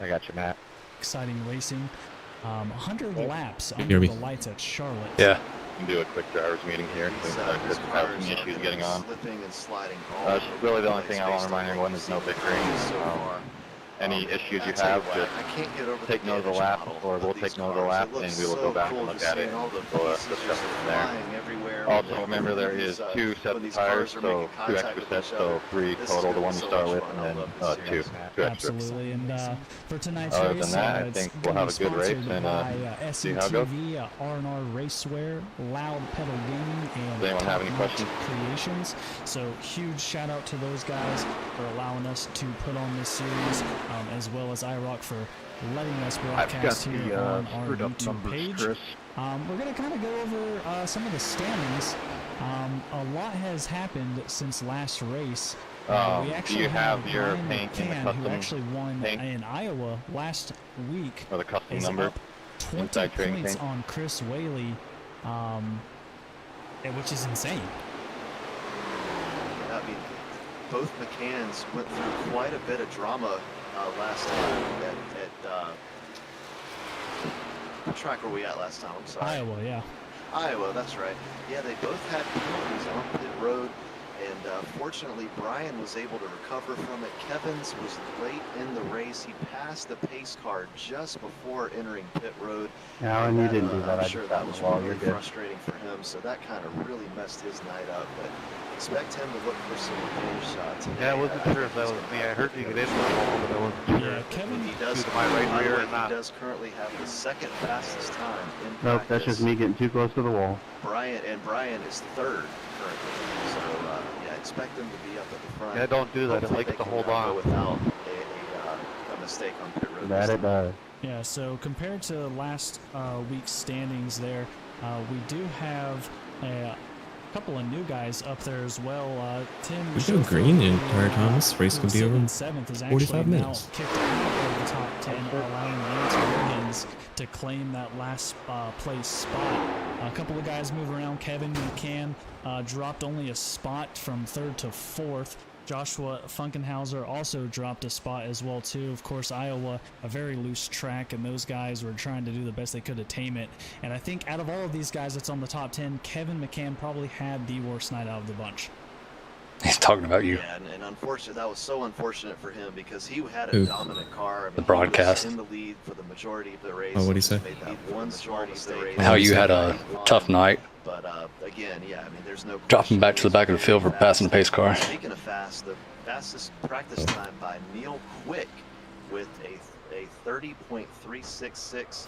I got you, Matt. Exciting racing. 100 laps under the lights at Charlotte. Yeah. We can do a quick driver's meeting here. Chris has some issues getting on. Slipping and sliding Really the only thing I want to remind everyone is no bickering. Any issues you have, just take note of the lap, or we'll take note of the lap, and we will go back and look at it. We'll discuss it from there. Also, remember there is 2 sets of tires, so 2 extra sets, so 3 total, the one you start with, and then 2 extra. Absolutely, and for tonight's Other race, than that, I think we'll have a good race and see how it goes. R&R Racewear, Loud Pedal Gaming, and Does anyone have any questions? Creations. So huge shout out to those guys for allowing us to put on this series, as well as IROC for letting us broadcast here on our YouTube page. We're going to kind of go over some of the standings. A lot has happened since last race. We actually have your paint McCann, who actually won in Iowa last week. Or the custom is number. Up 20 points on Chris Whaley, which is insane. I mean, both McCanns went through quite a bit of drama last time at what track were we at last time? I'm sorry. Iowa, yeah. Iowa, that's right. Yeah, they both had penalties on pit road, and fortunately Brian was able to recover from it. Kevin's was late in the race. He passed the pace car just before entering pit road. Yeah, and you didn't do that. I'm sure that was really frustrating for him, so that kind of really messed his night up. But expect him to look for some revenge shots. Yeah, I wasn't sure if that was me. I heard you get in the wall, but I wasn't sure. Yeah, Kevin, he does, to my right rear or not. He does currently have the 2nd fastest time in practice. Nope, that's just me getting too close to the wall. Brian is 3rd currently. So yeah, expect him to be up at the front. Yeah, don't do that. I like to hold on without a mistake on pit road. That it does. Yeah, so compared to last week's standings there, we do have a couple of new guys up there as well. Tim We go green and Tyler Thomas. Race could be over in 7th is 45 minutes. now kicked out of the top 10, allowing Lance Wiggins to claim that last place spot. A couple of guys move around. Kevin McCann dropped only a spot from 3rd to 4th. Joshua Funkenhauser also dropped a spot as well too. Of course, Iowa, a very loose track, and those guys were trying to do the best they could to tame it. And I think out of all of these guys that's on the top 10, Kevin McCann probably had the worst night out of the bunch. He's talking about you. Yeah, and unfortunate, that was so unfortunate for him because he had a dominant car. I mean, the broadcast. He was in the lead for the majority of the race. Oh, what'd he say? One majority of the race. How you had a tough night. But again, yeah, I mean, there's no dropping back to the back of the field for passing the pace car. Speaking of fast, the fastest practice time by Neil Quick with a 30.366.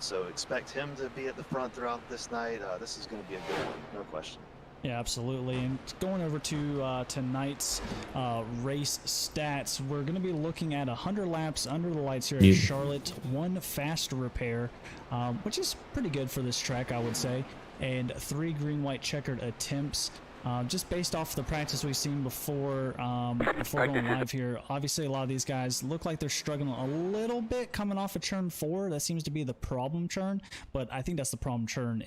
So expect him to be at the front throughout this night. This is going to be a good one, no question. Yeah, absolutely. And going over to tonight's race stats, we're going to be looking at 100 laps under the lights here at Charlotte, 1 fast repair, which is pretty good for this track, I would say, and 3 green-white checkered attempts. Just based off the practice we've seen before going live here, obviously a lot of these guys look like they're struggling a little bit coming off of turn 4. That seems to be the problem turn, but I think that's the problem turn.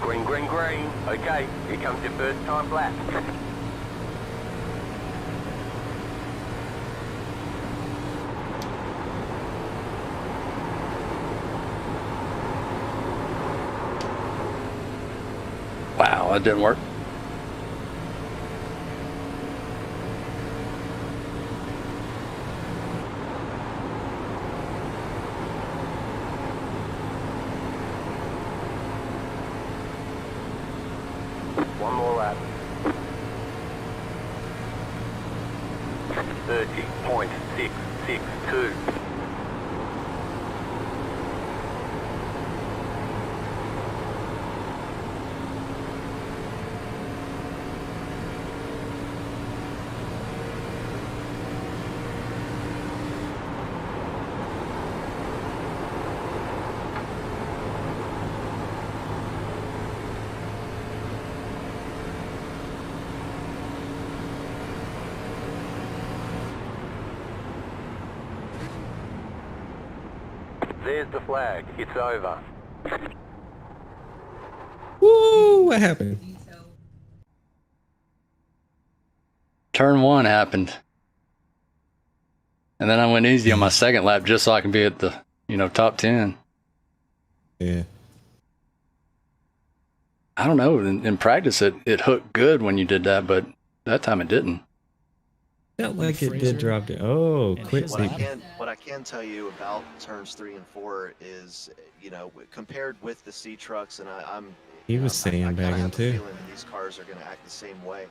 Green, green, green. Okay, here comes your first time lap. Wow, that didn't work. 30.662. There's the flag. It's over. Woo! What happened? Turn 1 happened. And then I went easy on my second lap just so I can be at the, top 10. Yeah. I don't know. In practice, it hooked good when you did that, but that time it didn't. Felt like it did drop down. Oh, quick What I sneak. can tell you about turns 3 and 4 is, compared with the C trucks, and He was I kinda sandbagging have a too. feeling that these cars are going to act the same way.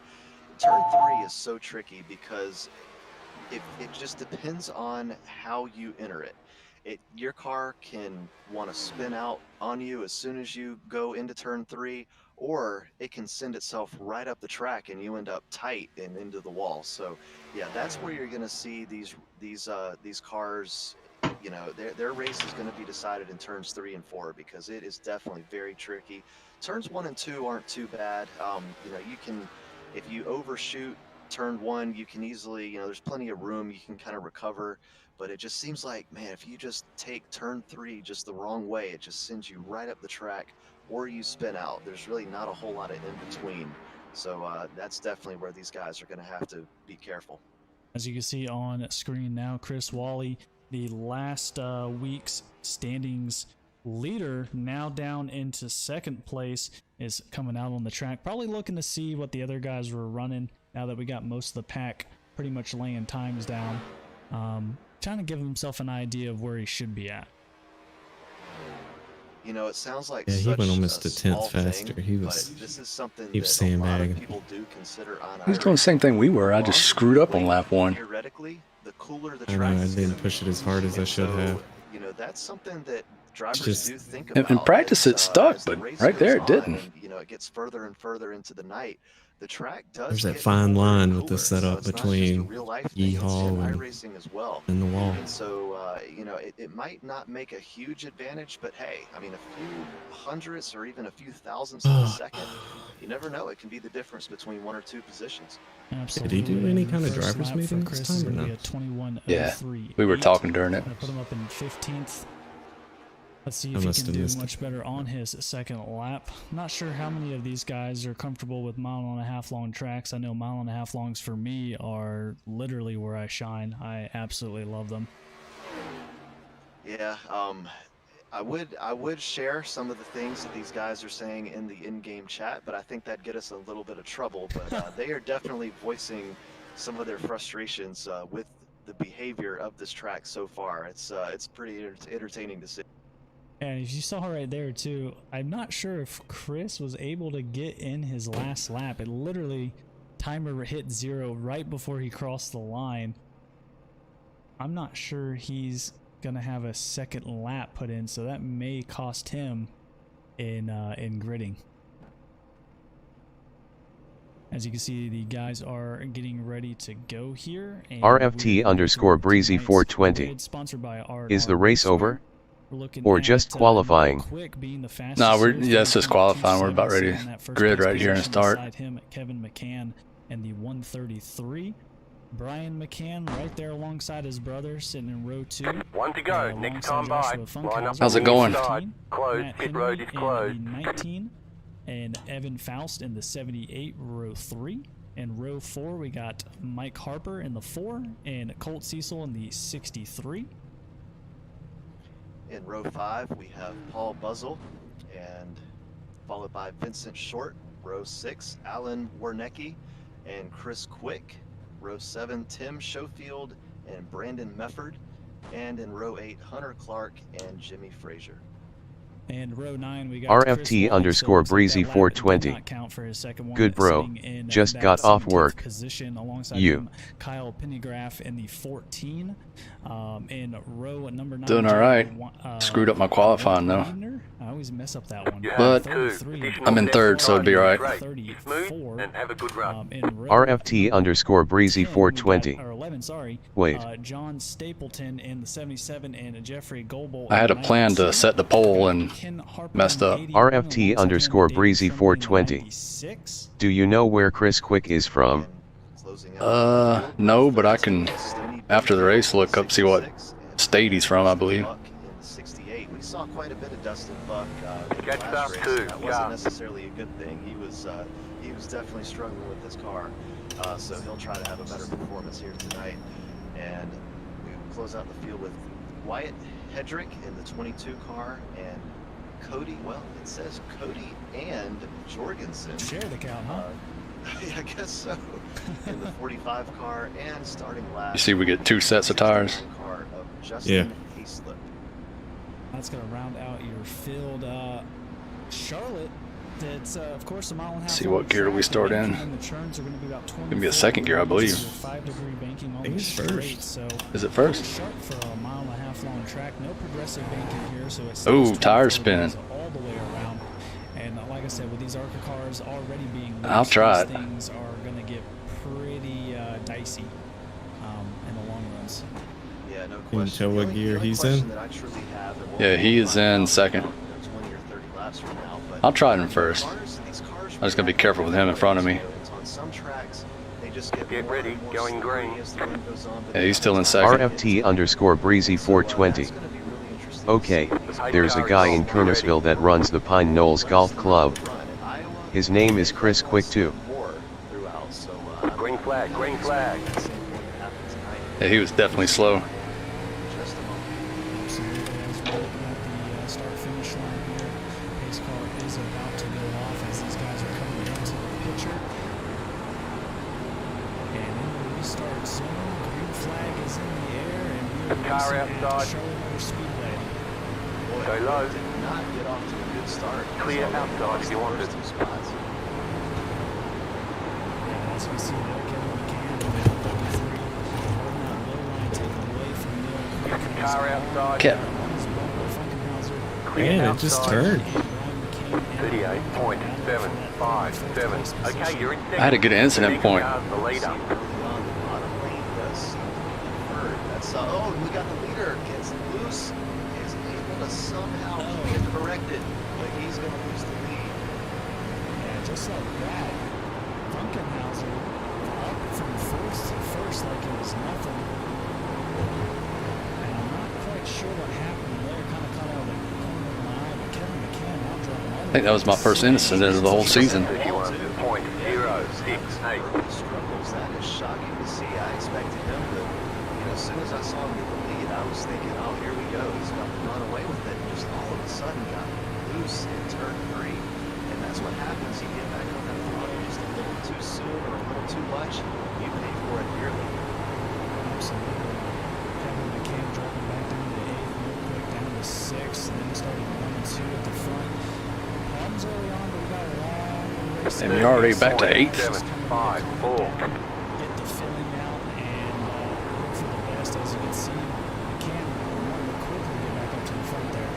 Turn 3 is so tricky because it just depends on how you enter it. Your car can want to spin out on you as soon as you go into turn 3, or it can send itself right up the track and you end up tight and into the wall. So yeah, that's where you're going to see these cars. Their race is going to be decided in turns 3 and 4 because it is definitely very tricky. Turns 1 and 2 aren't too bad. You can, if you overshoot turn 1, you can easily, there's plenty of room, you can kind of recover. But it just seems like, man, if you just take turn 3 just the wrong way, it just sends you right up the track, or you spin out. There's really not a whole lot of in between. So that's definitely where these guys are going to have to be careful. As you can see on screen now, Chris Wally, the last week's standings leader, now down into second place, is coming out on the track. Probably looking to see what the other guys were running now that we got most of the pack pretty much laying times down. Trying to give himself an idea of where he should be at. It sounds like Yeah, he such went almost a a tenth small faster. thing, He was but this is something he was that a lot sandbagging. of people do consider on He was doing the same thing we were. I just screwed up on lap 1. Theoretically, the cooler the I know, track I is didn't gonna push be. it as hard as I And should so, have. That's something that drivers just- do think In about. practice, as, it stuck, as the but race right there, goes it on didn't. And, it gets further and further into the night. The track does There's that get fine cooler and line with the cooler. So setup it's not just a between real-life thing, it's in Yeehaw and iRacing as well. the wall. And so, it might not make a huge advantage, but hey, I mean, a few hundredths or even a few thousandths of a second, you never know. It can be the difference between 1 or 2 positions. Absolutely. Did he do any kind of First driver's lap for meeting Chris this is time or gonna no? be a 21:03. Yeah, we were talking during it. Gonna put him up in 15th. Let's see I if he must can have do missed it. much better on his second lap. Not sure how many of these guys are comfortable with 1.5 mile long tracks. I know 1.5 mile longs for me are literally where I shine. I absolutely love them. Yeah, I would share some of the things that these guys are saying in the in-game chat, but I think that'd get us a little bit of trouble. But they are definitely voicing some of their frustrations with the behavior of this track so far. It's pretty entertaining to see. And as you saw right there too, I'm not sure if Chris was able to get in his last lap. It literally, timer hit 0 right before he crossed the line. I'm not sure he's gonna have a second lap put in, so that may cost him in gridding. As you can see, the guys are getting ready to go here. And RFT_Breezy420. Sponsored by Is the race over? We're looking Or at, just qualifying? Quick being the fastest No, so yeah, it's far, just qualifying. We're about ready to 277 in that first grid place right here and position. start. Beside him, Kevin McCann and the 133. Brian McCann right there alongside his brother, sitting in row 2. 1 to go. Next time by. Line up How's on it the going? inside. Closed. Matt Pit Henry road is in closed. the 19, and Evan Faust in the 78, row 3. In row 4, we got Mike Harper in the 4, and Colt Cecil in the 63. In row 5, we have Paul Buzzle, and followed by Vincent Short. Row 6, Alan Warnecki and Chris Quick. Row 7, Tim Schofield and Brandon Mefford. And in row 8, Hunter Clark and Jimmy Frazier. And row 9, we got RFT underscore breezy 420. Good bro. Just got off work. Position alongside You. him, Kyle Pennygraph in the 14. In row number 9. Doing all right. Screwed up my qualifying though. I always mess up that one. But 33. I'm in third, so it'd be right. 34. And have a good run. In row RFT underscore breezy 10, 420. or 11, sorry. Wait. John Stapleton in the 77 and Jeffrey Goebel. I had a in plan to 96. set the pole and Ken Harper messed in up. 81 RFT alongside underscore him, breezy David Finley in 420. 96. Do you know where Chris Quick is from? No, but I can, after the race, look up, see what state he's from, I believe. We saw quite a bit of Dustin Buck in the Catch last up race. too, That wasn't necessarily a good thing. He was definitely struggling with his car, so he'll try to have a better performance here tonight. And we will close out the field with Wyatt Hedrick in the 22 car and Cody. Well, it says Cody and Jorgensen. Share the count, huh? I guess so. In the 45 car and starting last. You see, we get 2 sets of tires. Car of Justin Hayslip. That's going to round out your field. Charlotte, it's of course a mile and a half. See what gear do we start in? The turns are going to be about 20. Gonna be a second gear, I believe. 5-degree banking on I think the it's straight, first. so Is it first? sharp for a mile and a half long track. No progressive banking here, so it's Ooh, tire spinning. all the way around. And like I said, with these ARCA cars already being loose, I'll try these it. things are going to get pretty dicey in the long runs. Yeah, no Can you question. tell The what only- gear the only he's question in? that I truly have, and we'll Yeah, he is find in out, second. 20 or 30 laps from now, but I'll try it in first. these cars I just gotta be careful with him in front of me. On some tracks, they just get Get more ready, and more going slippery green. as the wind goes on, but Yeah, he's still in sometimes second. RFT underscore breezy 420. that's gonna be really interesting to Okay, see. there's a guy in Kernersville that runs the Pine Knolls Golf Club. His name is Chris Quick too. More throughout, so, Green flag, green flag. that same thing that happened tonight. Yeah, he was definitely slow. Just a moment. Absolutely, as we're looking at the start-finish line here, pace car is about to go off as these guys are coming into the picture. And in the restart zone, green flag is in the air, and we are Car racing at outside. Charlotte Motor Speedway. Boy, Go low. did not get off to a good start. Clear So, outside if you want first it. 2 spots. And as we see there, Kevin McCann in the 33, holding that low line, taken away from Neil Quick. Car outside. Kevin. On his bumper, Funkenhauser. Clear Man, it just outside. turned. And Brian McCann in 38.757. Okay, you're in second. I had a good incident Next point. car's the leader. Early on the bottom lane, does third. That's oh, and we got the leader gets loose, is able to somehow get corrected, but he's going to lose the lead. Yeah, just like that. Funkenhauser up from fourth to first like it was nothing. And I'm not quite sure what happened there. Kind of caught out of the corner of my eye, but Kevin McCann now dropping all I think that was my first incident of the whole season. 31.068. Struggles. That is shocking to see. I expected him to, as soon as I saw him get the lead, I was thinking, oh, here we go. He's about to run away with it. And just all of a sudden got loose in turn 3. And that's what happens. You get back on that throttle just a little too soon or a little too much. You pay for it dearly. Absolutely. Kevin McCann dropping back down to 8th, real quick down to 6th, and then starting 1 and 2 at the front. Problems early on, but we got a long race. And you're already back to 8th. 754. Get the filling out and hope for the best. As you can see, McCann wanted to quickly get back up to the front there.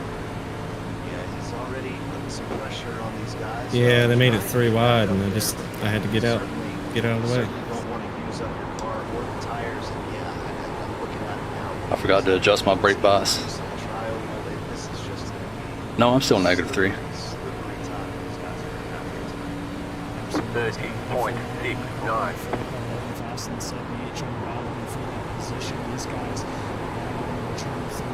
Yeah, he's already putting some pressure on these guys. Yeah, they made it 3 wide, and I had to get out of the way. Certainly don't want to use up your car or the tires. Yeah, I'm looking at it now. I forgot to adjust my brake bias. Trial, this is just gonna be No, I'm still negative 3. slippery time these guys are gonna have here tonight. 30.69. Fast in the 78, trying to battle him for that position. These guys on turn 3,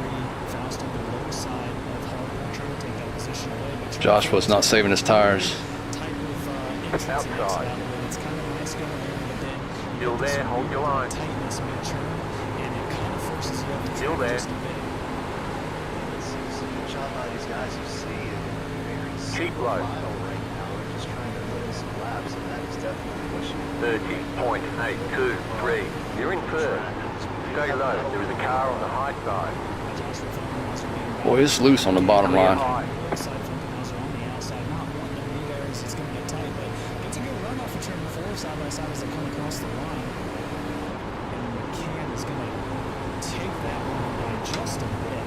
fast on the low side of Harper, trying to take that position away. But Josh was not saving his tires. type of entrance and exit out of it. It's kind of nice going there, but then you Still get this there, hold your line. tightness mid-turn, and it kind of forces you up to Still take there. just a bit. It's a good job by these guys. You see a very single low. mile right now. They're just trying to win some laps, and that is definitely pushing. 30.823. You're in first. Stay low. There is a car on the high side. Josh Funkenhauser being Boy, it's loose on the bottom Clear line. high. Outside Funkenhauser on the outside, not wanting to be there as it's going to get tight, but gets a good run off of turn 4 side by side as they come across the line. And McCann is going to take that one by just a bit.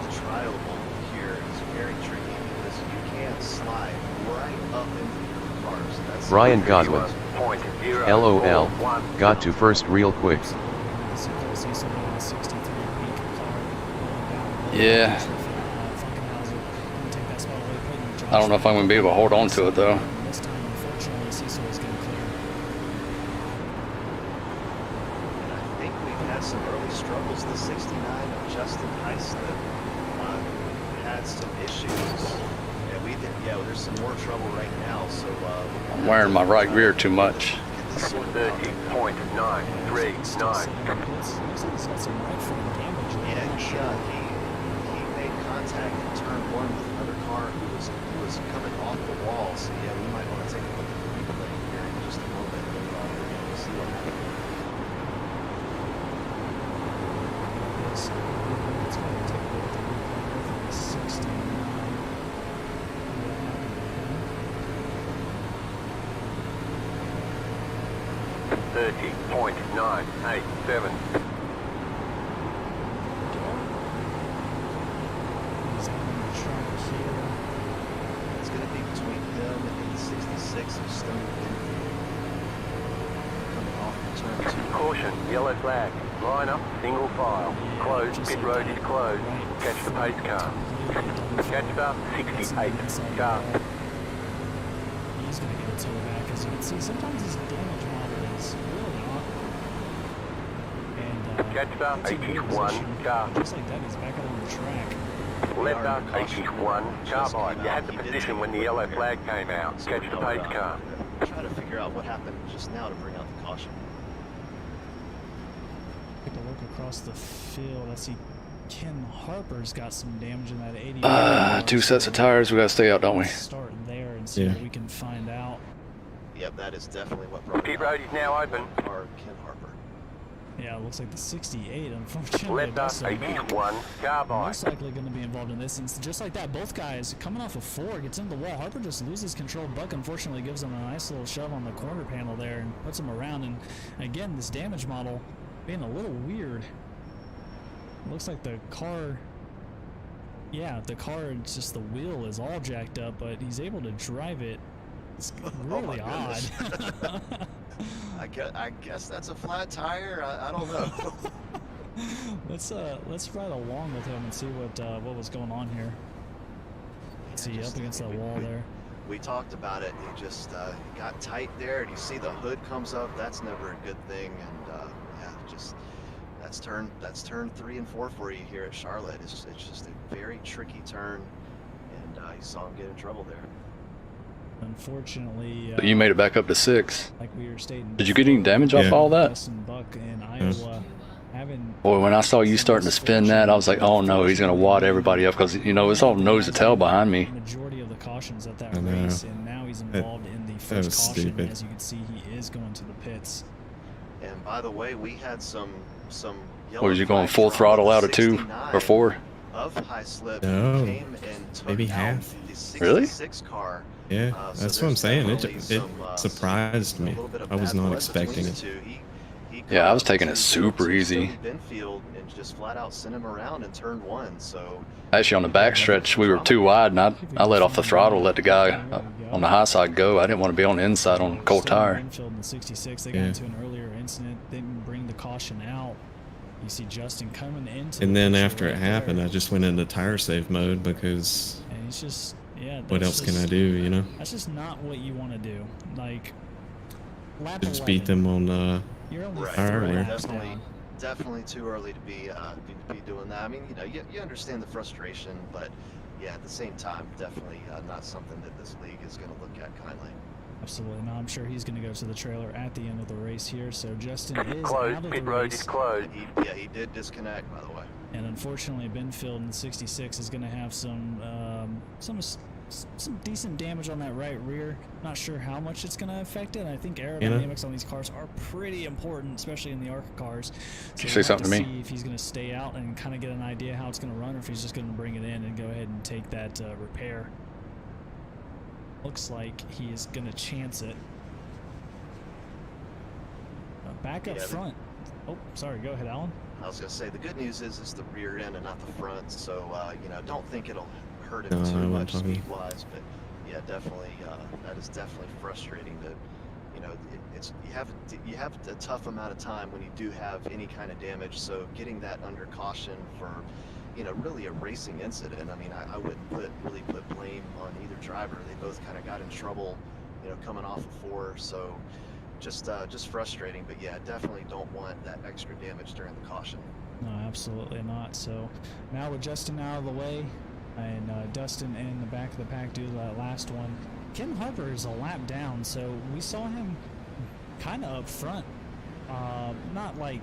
The trial here is very tricky because you can't slide right up into your cars. That's Ryan Godwin. .041. LOL. Got to first real quick. Yeah. I don't know if I'm going to be able to hold on to it though. This time, unfortunately, Cecil is going to clear. And I think we've had some early struggles. The 69 of Justin Heislip had some issues. And we did, yeah, there's some more trouble right now. So I'm wearing my right rear too much. get this one up. 30.939. Looks like he's got some right foot damage. Yeah, he made contact in turn 1 with another car who was coming off the wall. So yeah, we might want to take a look at the replay here in just a moment. We'll see what happens. Let's go and take a look at the replay for the 69. What happened to him? 30.987. He's out on the track here. It's going to be between him and 66 of Stone Benfield. Coming off of turn 2. Caution, yellow flag. Line up, single file. Closed, Just pit like road that. is closed. Right. Catch the pace car. Catch up, 68 Inside car. the wall. He's going to get a toe back. As you can see, sometimes his damage model is really awkward. And Catch up, gets in a good 81 position. car. Just like that, he's back out on the track. Left up, 81 carbide. You had the position when the yellow flag came out. Catch the pace car. Try to figure out what happened just now to bring out the caution. Take a look across the field. I see Ken Harper's got some damage in that 80. 2 sets of tires. We got to stay out, don't we? Start there and see what we can find out. Yep, that is definitely what brought Pit road is now open. Car Ken Harper. Yeah, it looks like the 68, unfortunately. Left up, busted back. 81 carbide. Most likely going to be involved in this. And just like that, both guys coming off of 4, gets into the wall. Harper just loses control. Buck unfortunately gives him a nice little shove on the corner panel there and puts him around. And again, this damage model being a little weird. Looks like the car, yeah, the car, it's just the wheel is all jacked up, but he's able to drive it. It's really odd. I guess that's a flat tire. I don't know. Let's ride along with him and see what was going on here. See up against that wall there. We talked about it. He just got tight there, and you see the hood comes up. That's never a good thing. And yeah, just that's turn 3 and 4 for you here at Charlotte. It's just a very tricky turn, and you saw him get in trouble there. Unfortunately, But you made it back up to 6. like we were stating. Did you get any damage off all that? Justin Buck in Iowa having. Boy, when I saw you starting to spin that, I was like, oh no, he's going to wad everybody up because, you know, it's all nose to tail behind me. Majority of the cautions at that I know. race, and now he's involved in the was first caution. stupid. As you can see, he is going to the pits. And by the way, we had some yellow What, was you going flag full drop throttle with out of 2 or 4? Of high slip No, came and took maybe out half. the Really? 66 car. Yeah, So that's what I'm there's saying. definitely It some, surprised a me. little bit of I was bad not blood expecting between it. the two. He Yeah, I was caught taking it to super easy. Stony Benfield and just flat out sent him around in turn 1. So Actually, on the back stretch, we were too wide, and I let off the throttle, let the guy on the high side go. I didn't want to be on the inside on cold tire. Infield in the 66, they got Yeah. into an earlier incident. They didn't bring the caution out. You see Justin coming into. And the then picture after it right happened, there. I just went into tire save mode because And it's just, yeah. what that's else can I just- do, you know? That's just not what you want to do. Like, lap Just beat 11, them on You're only Right, 3 right. laps Definitely, down. definitely too early to be doing that. I mean, you know, you understand the frustration, but yeah, at the same time, definitely not something that this league is going to look at kindly. Absolutely. Now I'm sure he's going to go to the trailer at the end of the race here. So Justin is Closed, out of pit the road race. is closed. And he did disconnect, by the way. And unfortunately, Benfield in the 66 is going to have some some decent damage on that right rear. Not sure how much it's going to affect it. I think aerodynamics on these cars are pretty important, especially in the ARC cars. So you say something to me? See if he's going to stay out and kind of get an idea how it's going to run, or if he's just going to bring it in and go ahead and take that repair. Looks like he is going to chance it. Back up front. Oh, sorry. Go ahead, Alan. I was going to say, the good news is it's the rear end and not the front, so, you know, don't think it'll hurt him too much speed-wise, but yeah, definitely, that is definitely frustrating to, you know, you have a tough amount of time when you do have any kind of damage, so getting that under caution for, you know, really a racing incident, I mean, I wouldn't really put blame on either driver. They both kind of got in trouble, you know, coming off of 4, so just frustrating, but yeah, definitely don't want that extra damage during the caution. No, absolutely not. So now with Justin out of the way and Dustin in the back of the pack due to that last one, Kim Harper is a lap down, so we saw him kind of up front, not like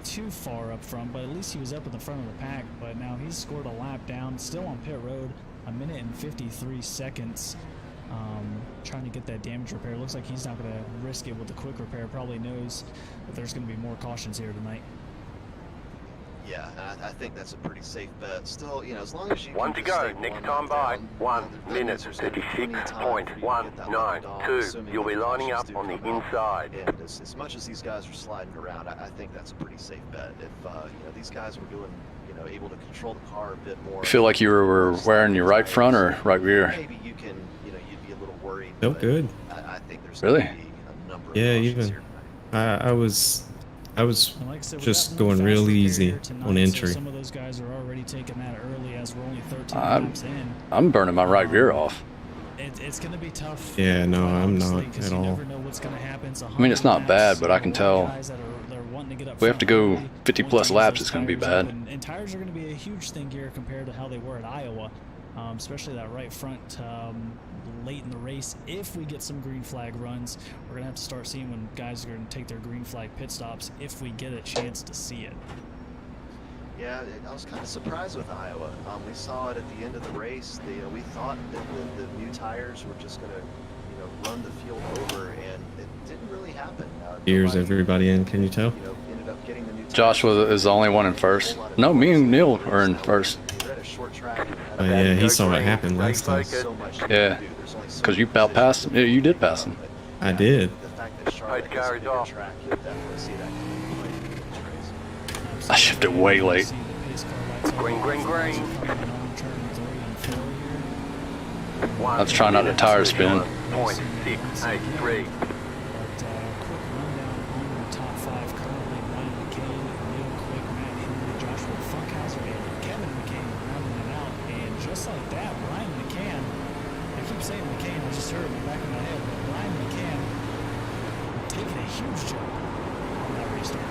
too far up front, but at least he was up in the front of the pack. But now he's scored a lap down, still on pit road, 1 minute and 53 seconds. Trying to get that damage repair. Looks like he's not going to risk it with the quick repair. Probably knows that there's going to be more cautions here tonight. Yeah, I think that's a pretty safe bet. Still, you know, as long as you one to go. Next time by 1 minute 36.192. You'll be lining up on the inside. And as much as these guys are sliding around, I think that's a pretty safe bet. If you know, these guys were doing, you know, able to control the car a bit more. You feel like you were wearing your right front or right rear? Maybe you can, you know, you'd be a little worried. Felt good. I think there's really gonna be a number of Yeah, cautions even here. I was just going real easy on entry. So some of those guys are already taking that early, as we're only 13 laps in. I'm burning my right rear off. It's going to be tough. Yeah, no, I'm not because at you all. never know what's going to happen. I mean, it's not bad, but I can tell we have to go 50 plus laps, it's going to be bad. And tires are going to be a huge thing here compared to how they were at Iowa, especially that right front late in the race. If we get some green flag runs, we're going to have to start seeing when guys are going to take their green flag pit stops if we get a chance to see it. Yeah, I was kind of surprised with Iowa. We saw it at the end of the race. We thought that the new tires were just going to, you know, run the field over, and it didn't really happen. Here's everybody in, can you tell? You know, ended up getting the new Josh is the only one in first. No, me and Neil are in first. Oh yeah, he saw what happened last time. Yeah, because you passed him. Yeah, you did pass him. I did. I shifted way late. Green, green, green. I was trying not to tire spin. 1.683. Just like that, Brian McCann, I keep saying McCann, I just heard it in the back of my head, but Brian McCann taking a huge jump on that restart.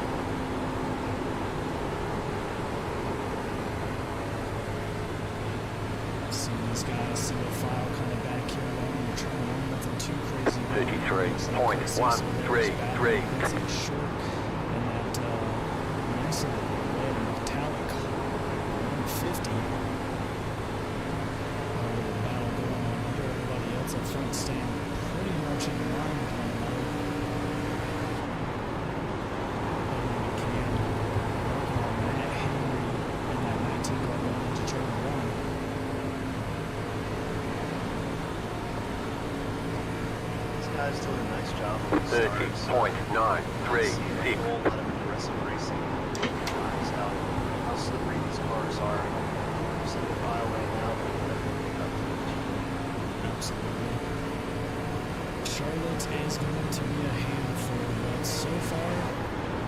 Seeing these guys single file coming back here along the turn one, nothing too crazy. 33.133. Short and that nice red metallic 150. Up front, staying pretty much in line with one another. McCann working on Matt Henry in that 19 car going into turn one. These guys doing a nice job. 30.936. A whole lot of aggressive racing. How slippery these cars are. Single file right now. Absolutely. Charlotte is going to be a handful, but so far,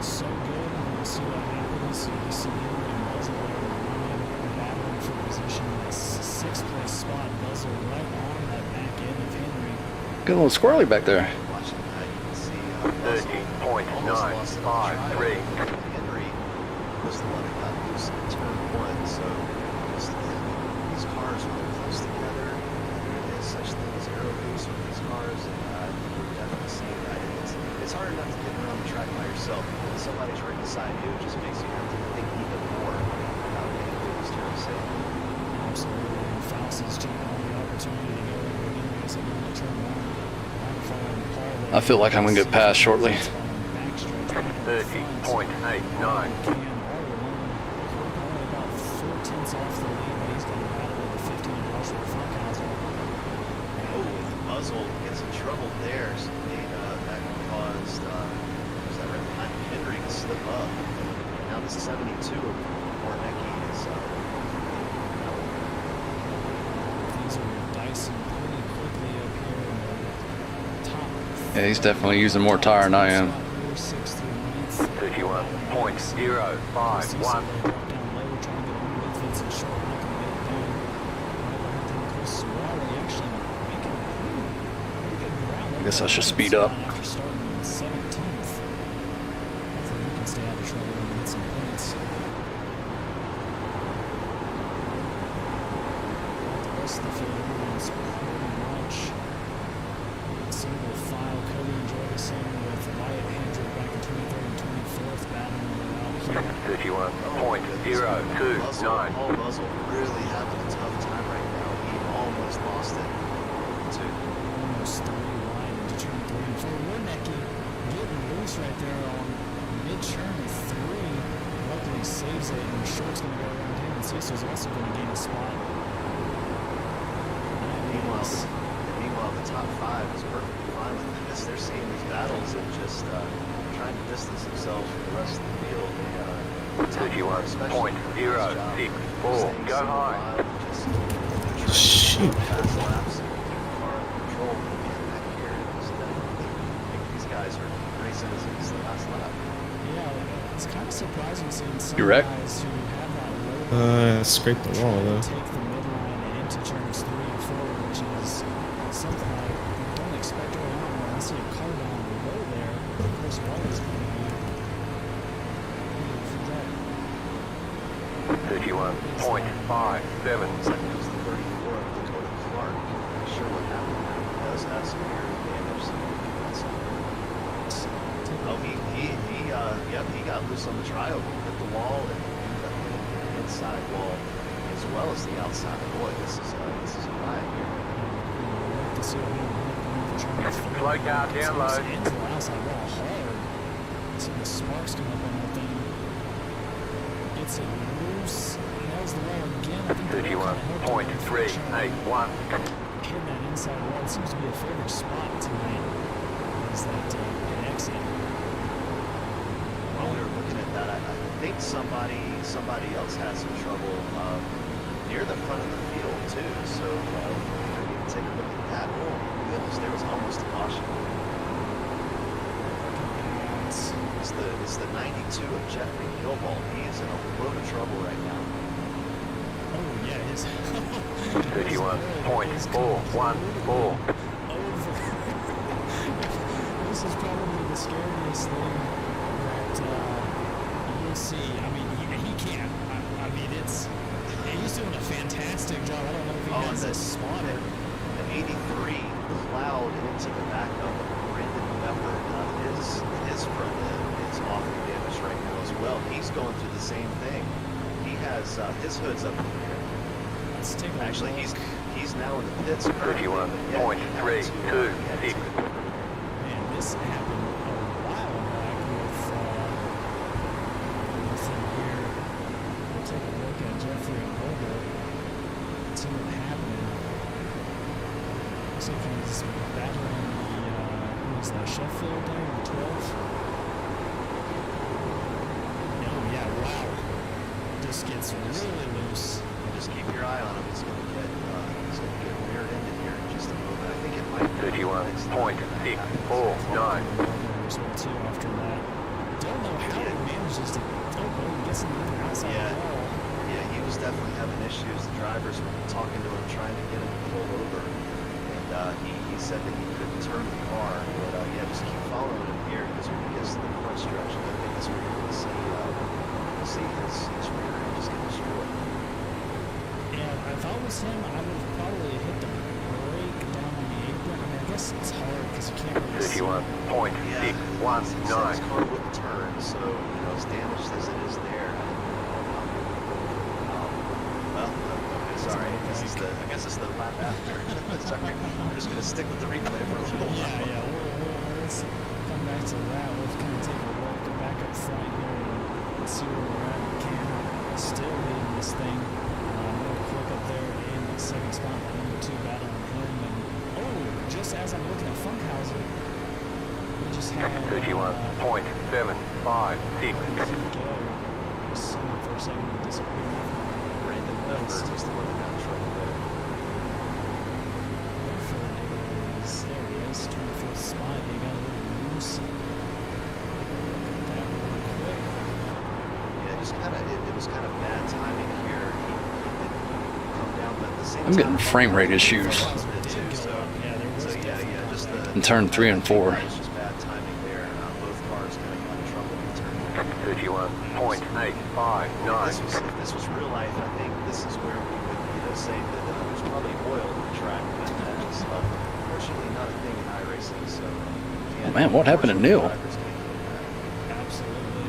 so good. We'll see what happens. You see here in Buzzle battling for position in the 6th place spot. Buzzle right on that back end of Henry. Got a little squirrely back there. 30.953. Henry was the one that got loose in turn one, so these cars are really close together. There is such thing as aero boost with these cars, and we're definitely seeing that. It's hard enough to get around the track by yourself. When somebody's right beside you, it just makes you have to think even more about getting boost here to safety. Absolutely. And Faust is jumping on the opportunity I feel like I'm gonna get passed shortly. 30.89. Muzzle gets in trouble there. So that caused Henry to slip up. Now the 72 of Warnecki is These are dicing pretty quickly up here in the top. Yeah, he's definitely using more tire than I am. 31.051. I guess I should speed up. After starting in 17th. Hopefully we can stay out of trouble and get some points. The rest of the field, everyone's pretty much single file. Cody and Jorgensen with Wyatt Hendrick back in 23rd and 24th battling it out here. 31.029. Paul Muzzle really having a tough time right now. He almost lost it. Almost 3 wide into turn 3 and 4. Warnecki getting loose right there on mid-turn 3. Luckily saves it, and Short's going to go around him, and Cecil's also going to gain a spot. Meanwhile, the top 5 is perfectly fine with this. They're seeing these battles and just trying to distance themselves from the rest of the field. 31.064. Go high. Shoot. Fast laps and keep the car under control again back here. So definitely think these guys are racing as it's the last lap. Yeah, it's kind of surprising seeing some You wreck? guys who have that low Scraped the wall though. take the midline and into turns 3 and 4, which is something I don't expect early on. When I see a car down low there, Chris Wallace going to be 31.577. Second was the 34 of Dakota Clark. Not sure what happened there. He does have some air damage. Oh, he got loose on the trioval, hit the wall, and ended up hitting the inside wall as well as the outside. Boy, this is a ride here. Slow car down low. Into the outside wall hard. See the sparks come up on that thing. Gets it loose. Nails the wall again. I think the wall kinda helped him. 31.381. Hitting that inside wall. It seems to be a favorite spot tonight. Is that pit exit. While we were looking at that, I think somebody else had some trouble near the front of the field too. So we can take a look at that. Oh my goodness, there was almost a caution. It's the 92 of Jeffrey Gilball. He is in a load of trouble right now. Oh yeah, it is. 31.414. This is probably the scariest thing that you'll see. I mean, he can't. I mean, he's doing a fantastic job. I don't know if he has this spotted. An 83 plowed into the back of Brandon Pepper. His front end is awfully damaged right now as well. He's going through the same thing. He has his hood's up in the air. Let's take a Actually, look. he's now in the pits. 31.326. Man, this happened a while back with him here. We'll take a look at Jeffrey and Holder. See what happened. Looks like he's battling who is that, Sheffield there in 12th? Oh yeah, wow. Just gets really loose. Just keep your eye on him. He's going to get rear-ended here in just a moment. I think it might be 31.649. As well too after that. Don't know how he manages to. Oh, he gets in the outside Yeah. wall. Yeah, he was definitely having issues. The drivers were talking to him, trying to get him to pull over. And he said that he couldn't turn the car. But yeah, just keep following him here because when he gets to the front stretch, I think that's where you're going to see his rear end just get destroyed. And if I was him, I would have probably hit the brake down on the apron. I mean, I guess it's hard because you can't really see. 31.619. His car wouldn't turn, so as damaged as it is there. Well, okay, sorry. I guess it's the lap after. Sorry, I'm just gonna stick with the replay for a little while. Yeah. Let's come back to that. We'll kind of take a look back up front here and see where we're at. Cam still leading this thing. Real quick up there in the second spot. Number 2 battling him. And just as I'm looking at Funkhauser, we just had 31.756. For a second, he disappeared. Brandon Bedford was the one that got in trouble there. Bedford is, there he is, 24th spot. He got a little loose. That real quick. Yeah, just kind of, it was kind of bad timing here. He didn't come down, but at the same I'm getting time, frame rate issues just in turn 3 and 4. it was just bad timing there. Both cars kind of got in trouble in turn 31.859. If this was real life, I think this is where we would say that there's probably oil in the track, but that is unfortunately not a thing in iRacing. So, Man, what happened to Neil? Absolutely.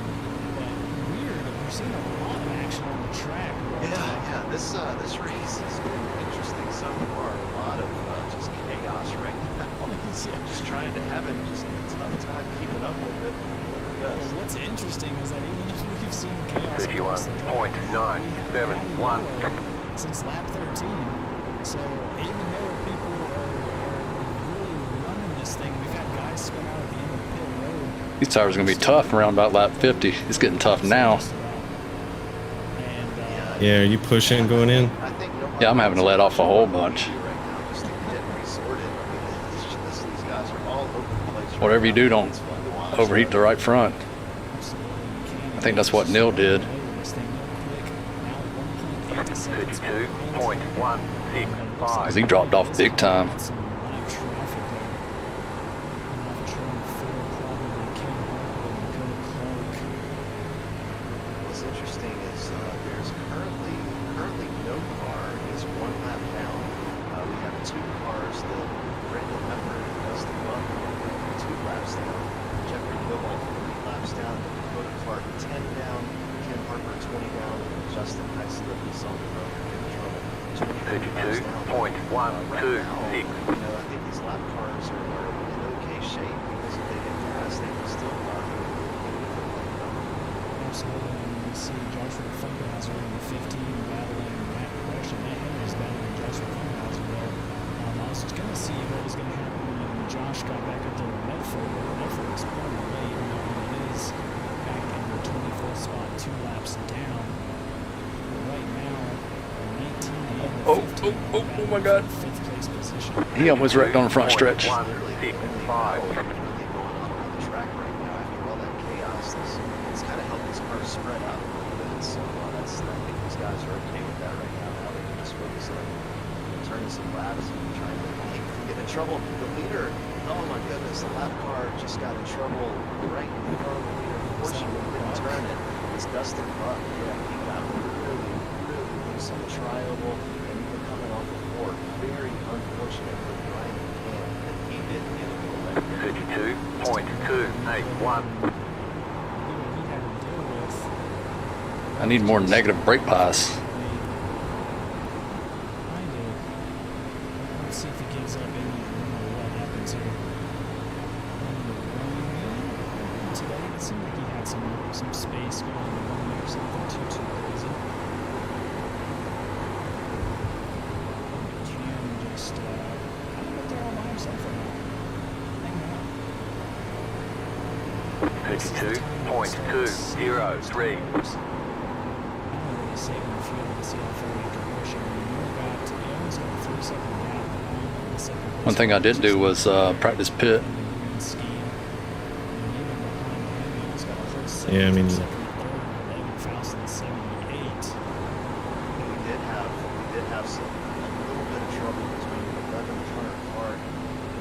But weird, we're seeing a lot of action on the track. Yeah. This race has been interesting so far. A lot of just chaos right now. Just trying to have it, just a tough time keeping up with it. Well, what's interesting is that even if we've seen chaos 31.971 since lap 13, so even though people are really running this thing, we've had guys spin out at the end of pit road. These tires are going to be tough around about lap 50. It's getting tough now. And, Yeah, are you pushing going in? Yeah, I'm having to let off a whole bunch. Whatever you do, don't overheat the right front. I think that's what Neil did. 32.165. Because he dropped off big time. What's interesting is there's currently no car is 1 lap down. We have 2 cars that Brandon Pepper and Dustin Buck are 2 laps down. Jeffrey Bivol 3 laps down. Dakota Clark 10 down. Ken Harper 20 down. And Justin Heislip is on the road in trouble. 32.126. I think these lap cars are in okay shape because if they get fast, they can still Absolutely, and we see Joshua Funkhauser in the 15 battling Matt Rush, and Matt Henry's battling Joshua Funkhauser there. I was just going to see what was going to happen when Josh got back up to Medford. Medford was pulling away, even though he is back in the 24th spot, 2 laps down. But right now, 19 and the 15 oh my God. 5th place position. He almost wrecked on the front stretch. 155. It's kind of helped these cars spread out a little bit, so I think these guys are okay with that right now. Now they can just focus on turning some laps and trying to keep from getting in trouble. The leader, oh my goodness, the lap car just got in trouble right in front of the leader. Fortunately, didn't turn it. It's Dustin Buck. Yeah, he got really loose on the tri-oval and even coming off the board. Very unfortunate for Brian Cam that he didn't get a little left. 32.281. I need more negative brake bias. Let's see if he gives up any what happens here. Today it seemed like he had some space going on there, something too crazy. Cam just I don't know if they're all by himself or not. 32.203. Saving the fuel to see how far he can push it. He almost got a 3-second gap on the second place. One thing I did do was practice pit. Yeah, I mean, We did have some a little bit of trouble between 11 Hunter Clark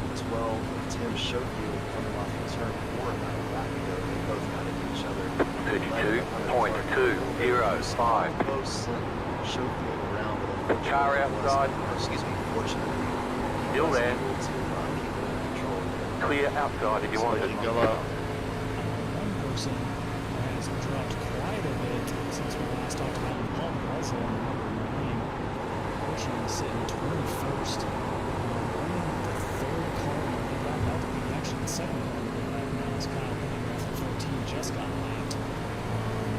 and 12 Tim Schofield coming off of turn 4 about a lap ago. They both got into each other. 32.205. Close Schofield around, but Car outside. Fortunately, Still there. able to keep it under control. Clear outside if you want it. One person has dropped quite a bit since we last talked about him. Paul Russell on number 9. Unfortunately, just got lapped.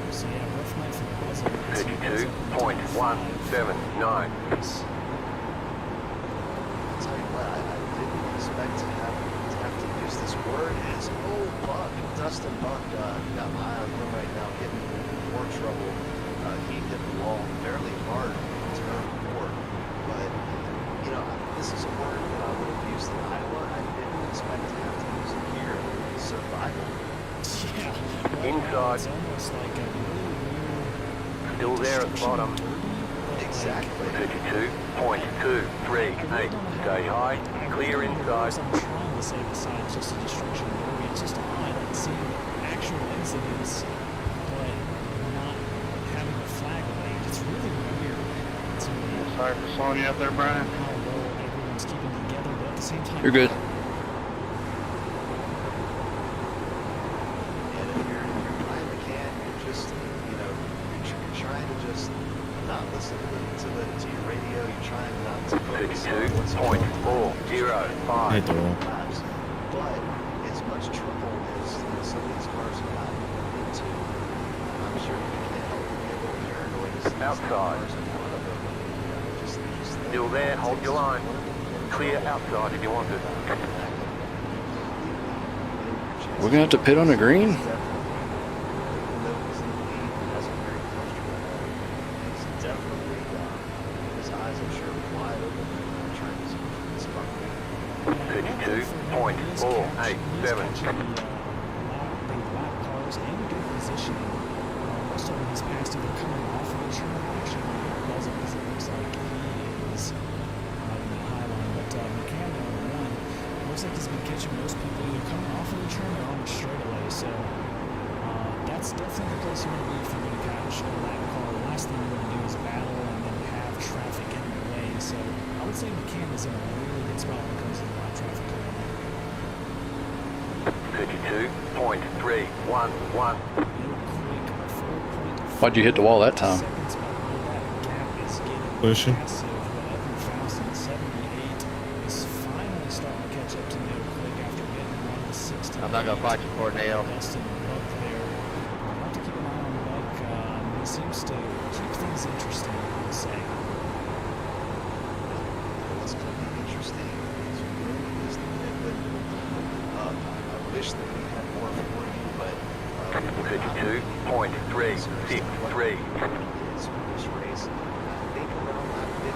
So yeah, rough night for Buzzle. 32.179. I'll tell you what, I didn't expect to have to use this word is, oh, Buck. Dustin Buck got my eye on him right now, getting more trouble. He hit the wall fairly hard in turn 4. But, you know, this is a word that I would have used in Iowa. I didn't expect to have to use it here. Survival. Yeah. Inside. It's almost like a really weird. Still there at the bottom. Exactly. 32.238. Stay high. Clear inside. I'm trying to say besides just a destruction derby, it's just a highlight seeing actual incidents, but not having a flag laid. It's really weird to me. Sorry for slowing you up there, Brian. How well everyone's keeping together, but at the same time, You're good. And if you're behind the can, you're just, you know, you're trying to just not listen to your radio. You're trying not to focus on what's going on. 32.405. Hey, Doral. Laps. But as much trouble as some of these cars have gotten into, I'm sure you can't help but be a little paranoid as these Outside. cars in front of them. You know, just Still there, hold your line. Clear outside if you want to. We're gonna have to pit on the green. His eyes, I'm sure, wide open, trying to see this car. 32.487. The lap cars in good positioning. Most of these past either coming off of the turn, actually it doesn't because it looks like he is in the high line. But McCann on one, looks like he's been catching most people either coming off of the turn or on the straightaway. So that's definitely the place you want to be if you're going to catch a lap car. The last thing you want to do is battle and then have traffic in your way. So I would say McCann is in a really good spot when it comes to the lap traffic coming in. 32.311. Why'd you hit the wall that time? Pushing. I'm not gonna fight you for it, Neil. He seems to keep things interesting, I would say. What's going to be interesting is the Midland up. I wish that we had more for you, but 32.363. This race, I think around lap 50, I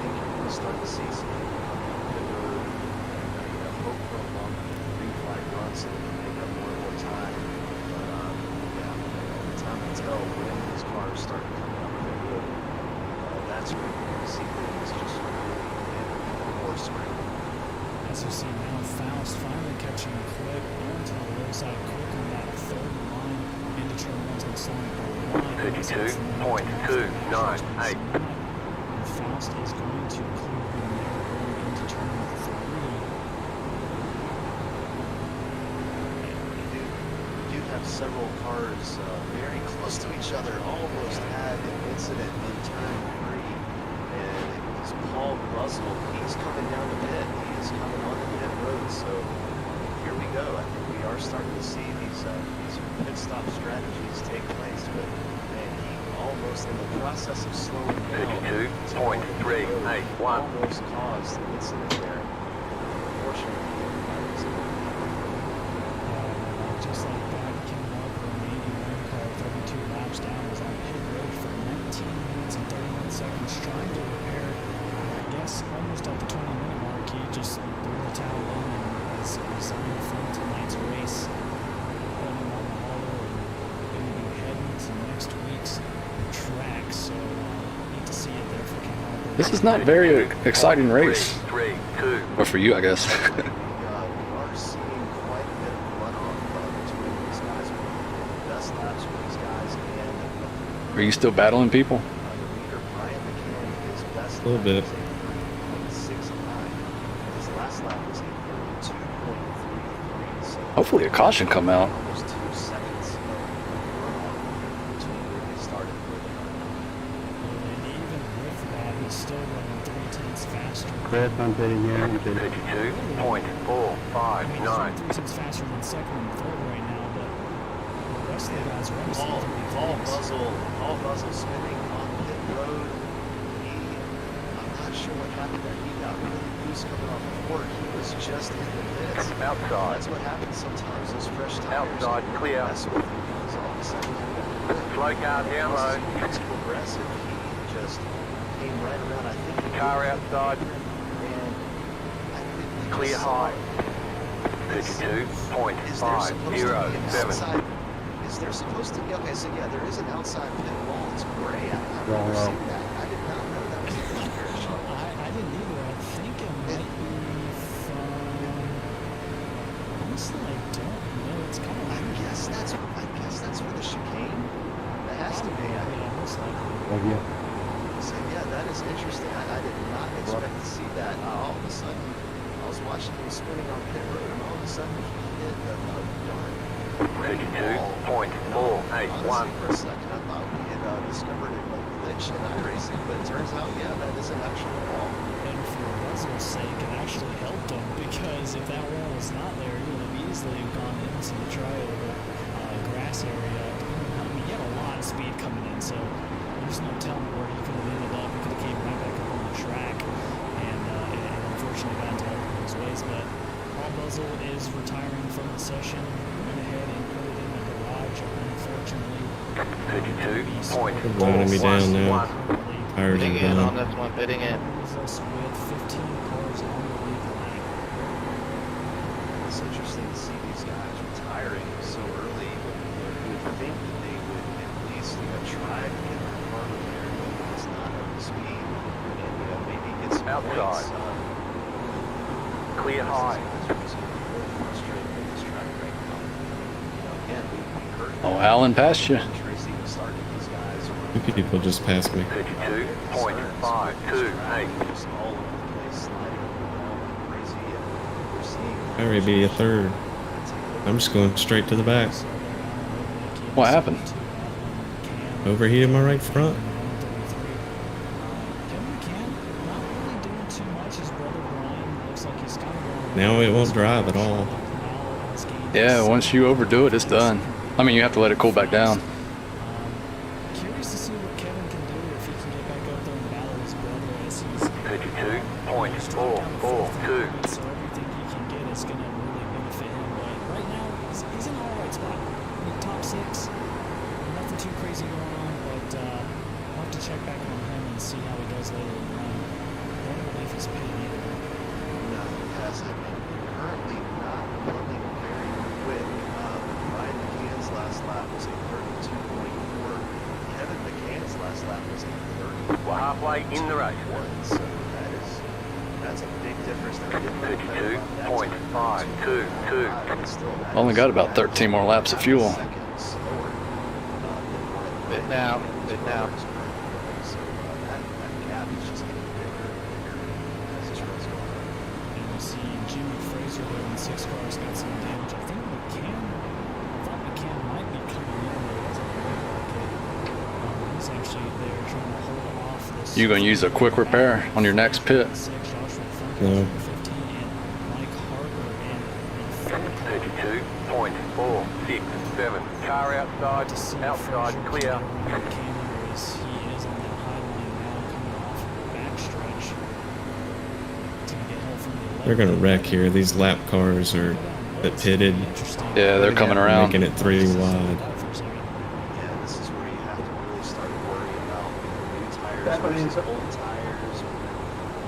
think you're going to start to see some bigger, hope for a long green flag run so they can make up more time. But yeah, time will tell when these cars start coming up the road. That's when you're going to see things just really more scrambling. As you see now, Faust finally catching Quick onto the low side, Quick on that third line into turn one's going to slow him for a line. 32.298. And Faust is going to clear him there going into turn 3. You do have several cars very close to each other, almost had an incident in turn 3, and it was Paul Russell. He's coming down the pit. He is coming on the pit road, so here we go. I think we are starting to see these pit stop strategies take place, but man, he almost in the process of slowing down. 32.381. Almost caused an incident there. Unfortunately, everybody was able to Just like that, Ken Walker, an 81 car, 32 laps down, was on pit road for 19 minutes and 31 seconds, trying to repair. I guess almost at the 20-minute mark, he just threw the towel in and has resigned from tonight's race. Putting him on the hauler and going to be heading to next week's track. So need to see it there for Ken Walker. This is not very exciting race. 332. Or for you, I guess. we are seeing quite a bit of runoff between these guys. The best laps for these guys and Are you still battling people? the leader, Brian McCann, his best A little bit. lap was 8.69. His last lap was 8.2.33. So Hopefully a caution come out. almost 2 seconds of runoff between where they started and where they are now. And even with that, he's still running 3/10 faster. Chris, I'm pitting here. I'm pitting. 32.459. 3/10 faster than second and third right now, but rest of the guys are almost Paul Buzzle spinning on pit road. I'm not sure what happened there. He got really loose coming off the board. He was just in the pits. Outside. That's what happens sometimes. Those fresh tires. Outside, clear. Mess with you because all of a sudden you've got Slow car down low. He was too aggressive. He just came right around. I think Car outside. And I think we Clear just high. Is there supposed to be an 32.507. outside? Is there supposed to be? Okay, so yeah, there is an outside pit wall. It's gray. I've never Wrong. seen that. I did not know that was the clear. I didn't either. I think it might be from. Honestly, I don't know. It's kind of. I guess that's for the chicane. That has to be. Yeah, most likely. Oh, yeah. So yeah, that is interesting. I did not expect to see that. All of a sudden, I was watching him spinning on pit road, and all of a sudden he hit the darn. 32.481. Honestly, for a second, I thought we had discovered a glitch in iRacing, but it turns out, yeah, that is an actual wall. And for Russell's sake, it actually helped him because if that wall was not there, he would have easily gone into the trioval grass area. I mean, he had a lot of speed coming in, so there's no telling where he could have ended up. He could have came right back up on the track, and unfortunately got into other people's ways. But Paul Buzzle is retiring from the session. Went ahead and put it in the garage, unfortunately. 32.411. Running me down now. Tires Pitting are in on gone. this one, pitting in. Leaves us with 15 cars on the lead line. It's interesting to see these guys retiring so early. You would think that they would at least, try to get their car repaired, but it's not up to speed, and maybe get some Outside. points. Clear high. Really frustrated with this track right now. Again, we heard Oh, Alan passed you. Tracy was starting these guys. Two people just passed me. 32.528. Just all over the place, sliding around crazy, and we're seeing. I'd already be a third. I'm just going straight to the back. What happened? Overheated my right front. Now it won't drive at all. Yeah, once you overdo it, it's done. I mean, you have to let it cool back down. Curious to see what Kevin can do if he can get back out there and battle his brother as he's 32.442. so everything he can get is going to really benefit him. But right now, he's in an alright spot. I mean, top 6. Nothing too crazy going on, but I'll have to check back on him and see how he does later in the run. I don't believe he's pitting either. No, he hasn't. Currently not running very quick. Ryan McCann's last lap was a 32.4. Kevin McCann's last lap was a 30. We're halfway in the race. So that's a big difference. 32.522. Only got about 13 more laps of fuel. Bit now, bit now. So that gap is just getting bigger and bigger as this race goes on. And we'll see Jimmy Fraser there in 6 cars got some damage. I think I thought McCann might be coming in, but it doesn't look like it. He's actually there trying to hold off this. You gonna use a quick repair on your next pit? No. 32.467. Car outside. Outside clear. They're gonna wreck here. These lap cars are that pitted, Yeah, they're coming around. making it 3 wide. Yeah, this is where you have to really start worrying about new tires versus old tires.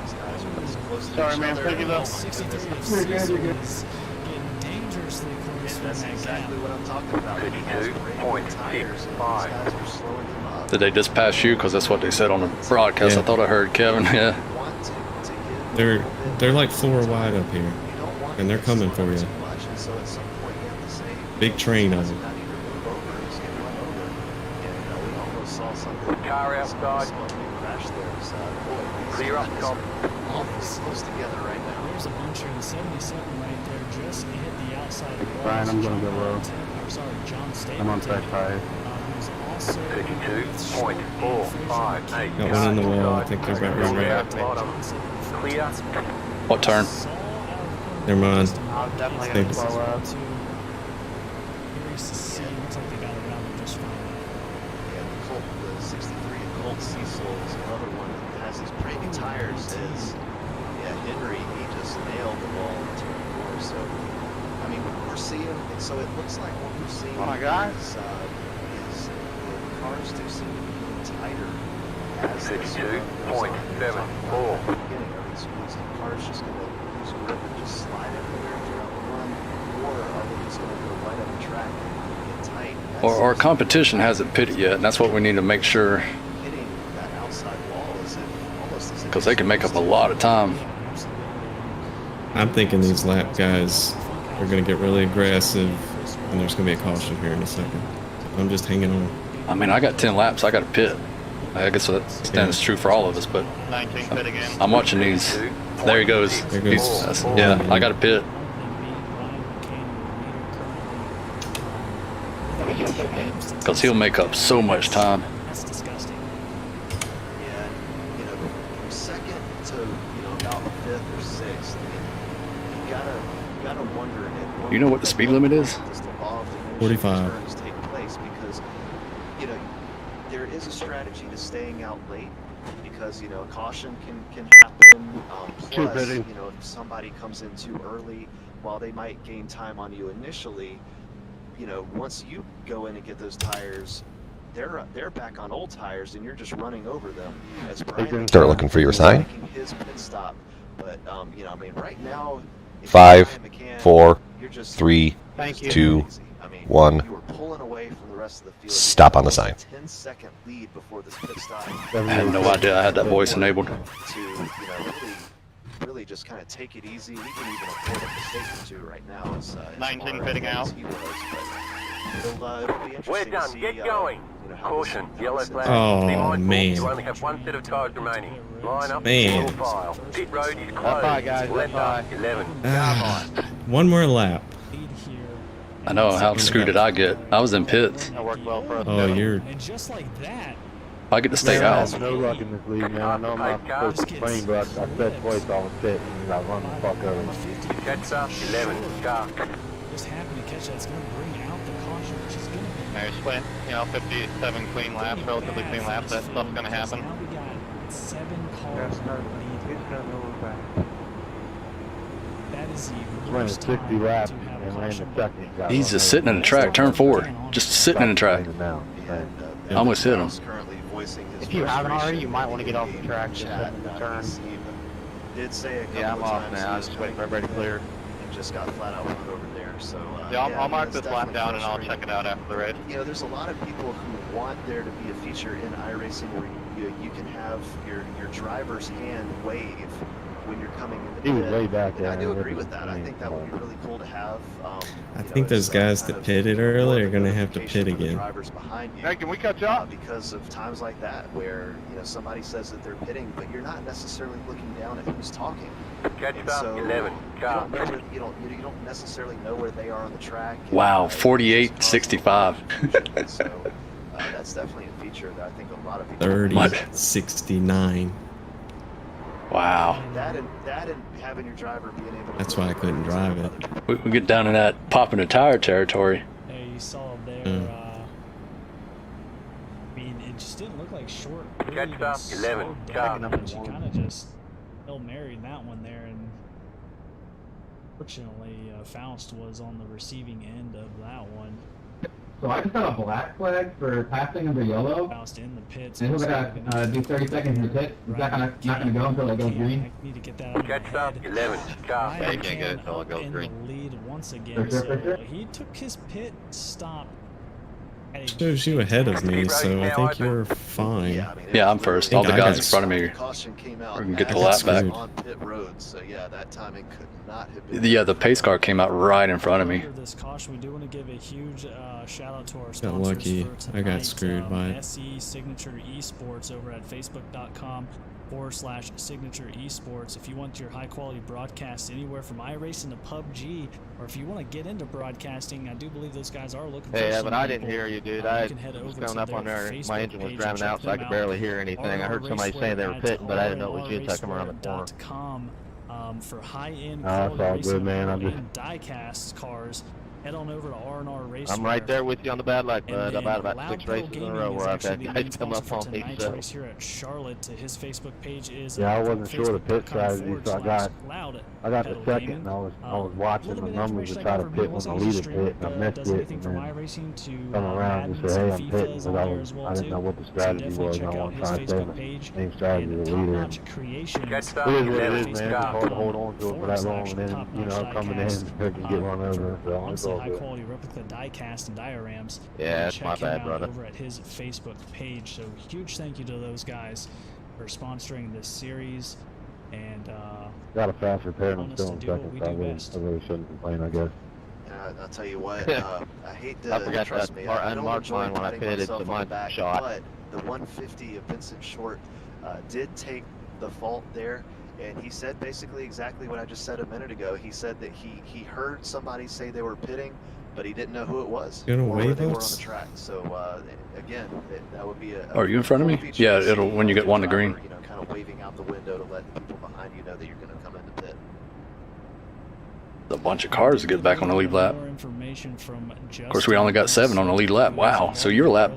These guys are this close to Sorry, each man, other. pick it up. 63 of You're good, Cecil you're good. is getting dangerously close Yeah, to that's that exactly gap. what I'm talking about. He has great tires, and these guys are slowing him up. Did they just pass you? Because that's what they said on the broadcast. Yeah. I thought I heard Kevin. Yeah. Want to give They're like 4 wide up here. you don't want and they're to coming slow for down you. too much, and so at some point you have to say, Big train of "Doesn't them. not even move over, he's getting run over." And we almost saw something. Car outside. Crash there. So, boy, these Clear up guys top. are awfully close together right now. There's a bunch here. The 77 right there just hit the outside wall. Brian, I'm gonna go low. John Stapleton. I'm on track tires. Who's also 32.458. Got one in the wall. I think they're about to wreck. Clear. What turn? They're mine. I'm definitely going to Thanks. slow up. Here he race to see. It looks like they got around it just fine. Yeah, the 63 Colt Cecil is another one that has these brand new tires. Yeah, Henry, he just nailed the ball in turn 4. So, I mean, we're seeing, so it looks like what we're seeing is the cars do seem to be getting tighter as this 62.74. These cars just going to lose grip and just slide everywhere throughout the run, or are they just going to go right up the track and get tight? Or our competition hasn't pitted yet, and that's what we need to make sure, Hitting that outside wall as if almost as if because they can make up a lot of time. I'm thinking these lap guys are going to get really aggressive, and there's going to be a caution here in a second. I'm just hanging on. I mean, I got 10 laps. I got to pit. I guess that stands true for all of us, but 19 pit again. I'm watching these. There he goes. There goes. Yeah, I got to pit. Because he'll make up so much time. That's disgusting. Yeah, you know, from second to, you know, about 5th or 6th, I mean, you gotta wonder if You know what the speed limit is? 45. turns take place, because, you know, there is a strategy to staying out late, because, you know, a caution can happen. Plus, you know, if somebody comes in too early, while they might gain time on you initially, you know, once you go in and get those tires, they're back on old tires, and you're just running over them. As Brian Start looking for your sign. making his pit stop, but you know, I mean, right now, if 5, you're Brian McCann, 4, you're just 3, Thank you. 2, I mean, 1. You were pulling away from the rest of the field. Stop on the sign. 10-second lead before this pit stop. I had no idea I had that voice enabled. To, you know, really just kind of take it easy. We can even afford a mistake or two right now. As 19 far pitting as out. he was, but it'll be interesting We're to done. see, Get going. you know, how Caution. this- Yellow how this flag. Oh, Be mindful, man. You only have one set of tires remaining. Line up. Man. Single file. Pit road is closed. Left eye, guys, Left left up 11. One more lap. Lead here. I know, how screwed did I get? I was in pits. That worked well for us. Oh, you're. And just like that, I get to stay out. no luck in this league, man. I know I'm not supposed to complain, but I said twice I was fit and I run the fuck over. Catch up 11. Car. just happen to catch that. It's going to bring out the caution, which is going to be. There's split, you know, 57 clean laps, relatively clean laps. That stuff's gonna happen. Now we got 7 cars lead. That is the Running worst 60 time laps to have and ran the caution. second. He's just sitting in the track, turn 4. Just sitting in the track. I almost hit him. If you haven't already, you might want to get off the track just chat let the turn. Did say a couple Yeah, I'm of off times now. he I'm was just waiting for going everybody to clear. and just got flat out run over there. So Yeah, I'll mark it's this lap definitely down and I'll frustrating. check it out after the race. You know, there's a lot of people who want there to be a feature in iRacing where you can have your driver's hand wave when you're coming in the He was pit. way back And I there. do agree with that. I think that would be really cool to have. I think those guys that pitted early are gonna have to pit again. Drivers behind you. Hey, can we catch up? Because of times like that where, you know, somebody says that they're pitting, but you're not necessarily looking down at who's talking. Catch And up so 11. you Car. don't know where, you don't necessarily know where they are on the track. Wow, And, 48-65. so that's definitely a feature that I think a lot of people 30-69. Wow. That and having your driver being able to. That's why I couldn't drive it. We get down in that popping a tire territory. Hey, you saw there. I mean, it just didn't look like short. Really Catch even up, 11, slowed car. down, but she kind of just Hail Mary that one there, and fortunately, Faust was on the receiving end of that one. So I just got a black flag for passing under yellow. Faust in the pits. And we're gonna do 30 seconds in the pit. Is that not gonna go until it goes green? I need to get that out of my Catch up head. 11. Car. Yeah, you can't get it until it Up goes in green. the lead once again. For sure, So for sure. he took his pit stop. At a Shows you ahead of me, so I think you're fine. Yeah, I'm first. All the I guys got in front of me. Caution came out We can get the as lap back. on pit road, so yeah, that timing could not have been. Yeah, the pace car came out right in front of me. After this caution, we do want to give a huge shout out to our Got sponsors lucky. for I got tonight, screwed by it. SE Signature Esports over at facebook.com/signature esports. If you want your high quality broadcast anywhere from iRacing to PUBG, or if you want to get into broadcasting, I do believe those guys are looking for Hey, some Evan, I didn't people. hear you, dude. You I can head was over going to up on their there. Facebook My engine was page and drowning check out, so I them could barely hear anything. I heard somebody saying they were pitting, but I didn't know it was you talking around the corner. For high-end Nah, it's all quality good, racing man. I'm just- and die-cast cars. head on over to R&R Race. I'm right there with you on the bad luck, bud. I've had about Loud 6 Pedal races in a Gaming row is where I've actually had the guys main come up sponsor on for me. tonight's So race here at Charlotte. His Facebook page is yeah, I wasn't sure the pit strategy, so I got the second, and I was watching the numbers to try to pit when the leader pit, and I missed it, and then come around and say, hey, I'm pitting, but I didn't know what the strategy was. I wasn't trying to say the same strategy to the leader. It is what it is, man. It's hard to hold on to it for that long, and then, you know, coming in, they can get run over. So it's honestly all high good. quality replica die cast and diorams. Yeah, that's check my him bad, out brother. over at his Facebook page. So huge thank you to those guys for sponsoring this series. And Got a fast repair and I'm honest still to in do what second, we so I do really, best. I really shouldn't complain, I guess. I'll tell you what, I hate to I forgot trust that me. I I don't unmarked enjoy mine when I patting pitted, myself so on the mine back, shot. but the 150 of Vincent Short did take the fault there, and he said basically exactly what I just said a minute ago. He said that he heard somebody say they were pitting, but he didn't know who it was You gonna or where wave they were on us? the track. So again, that would be a Are you in front of cool me? feature Yeah, to it'll see when you as get a one to driver, green. you know, kind of waving out the window to let the people behind you know that you're going to come into pit. A bunch of cars to get back on the lead lap. Of course, we only got 7 on the lead lap. Wow. So your lap,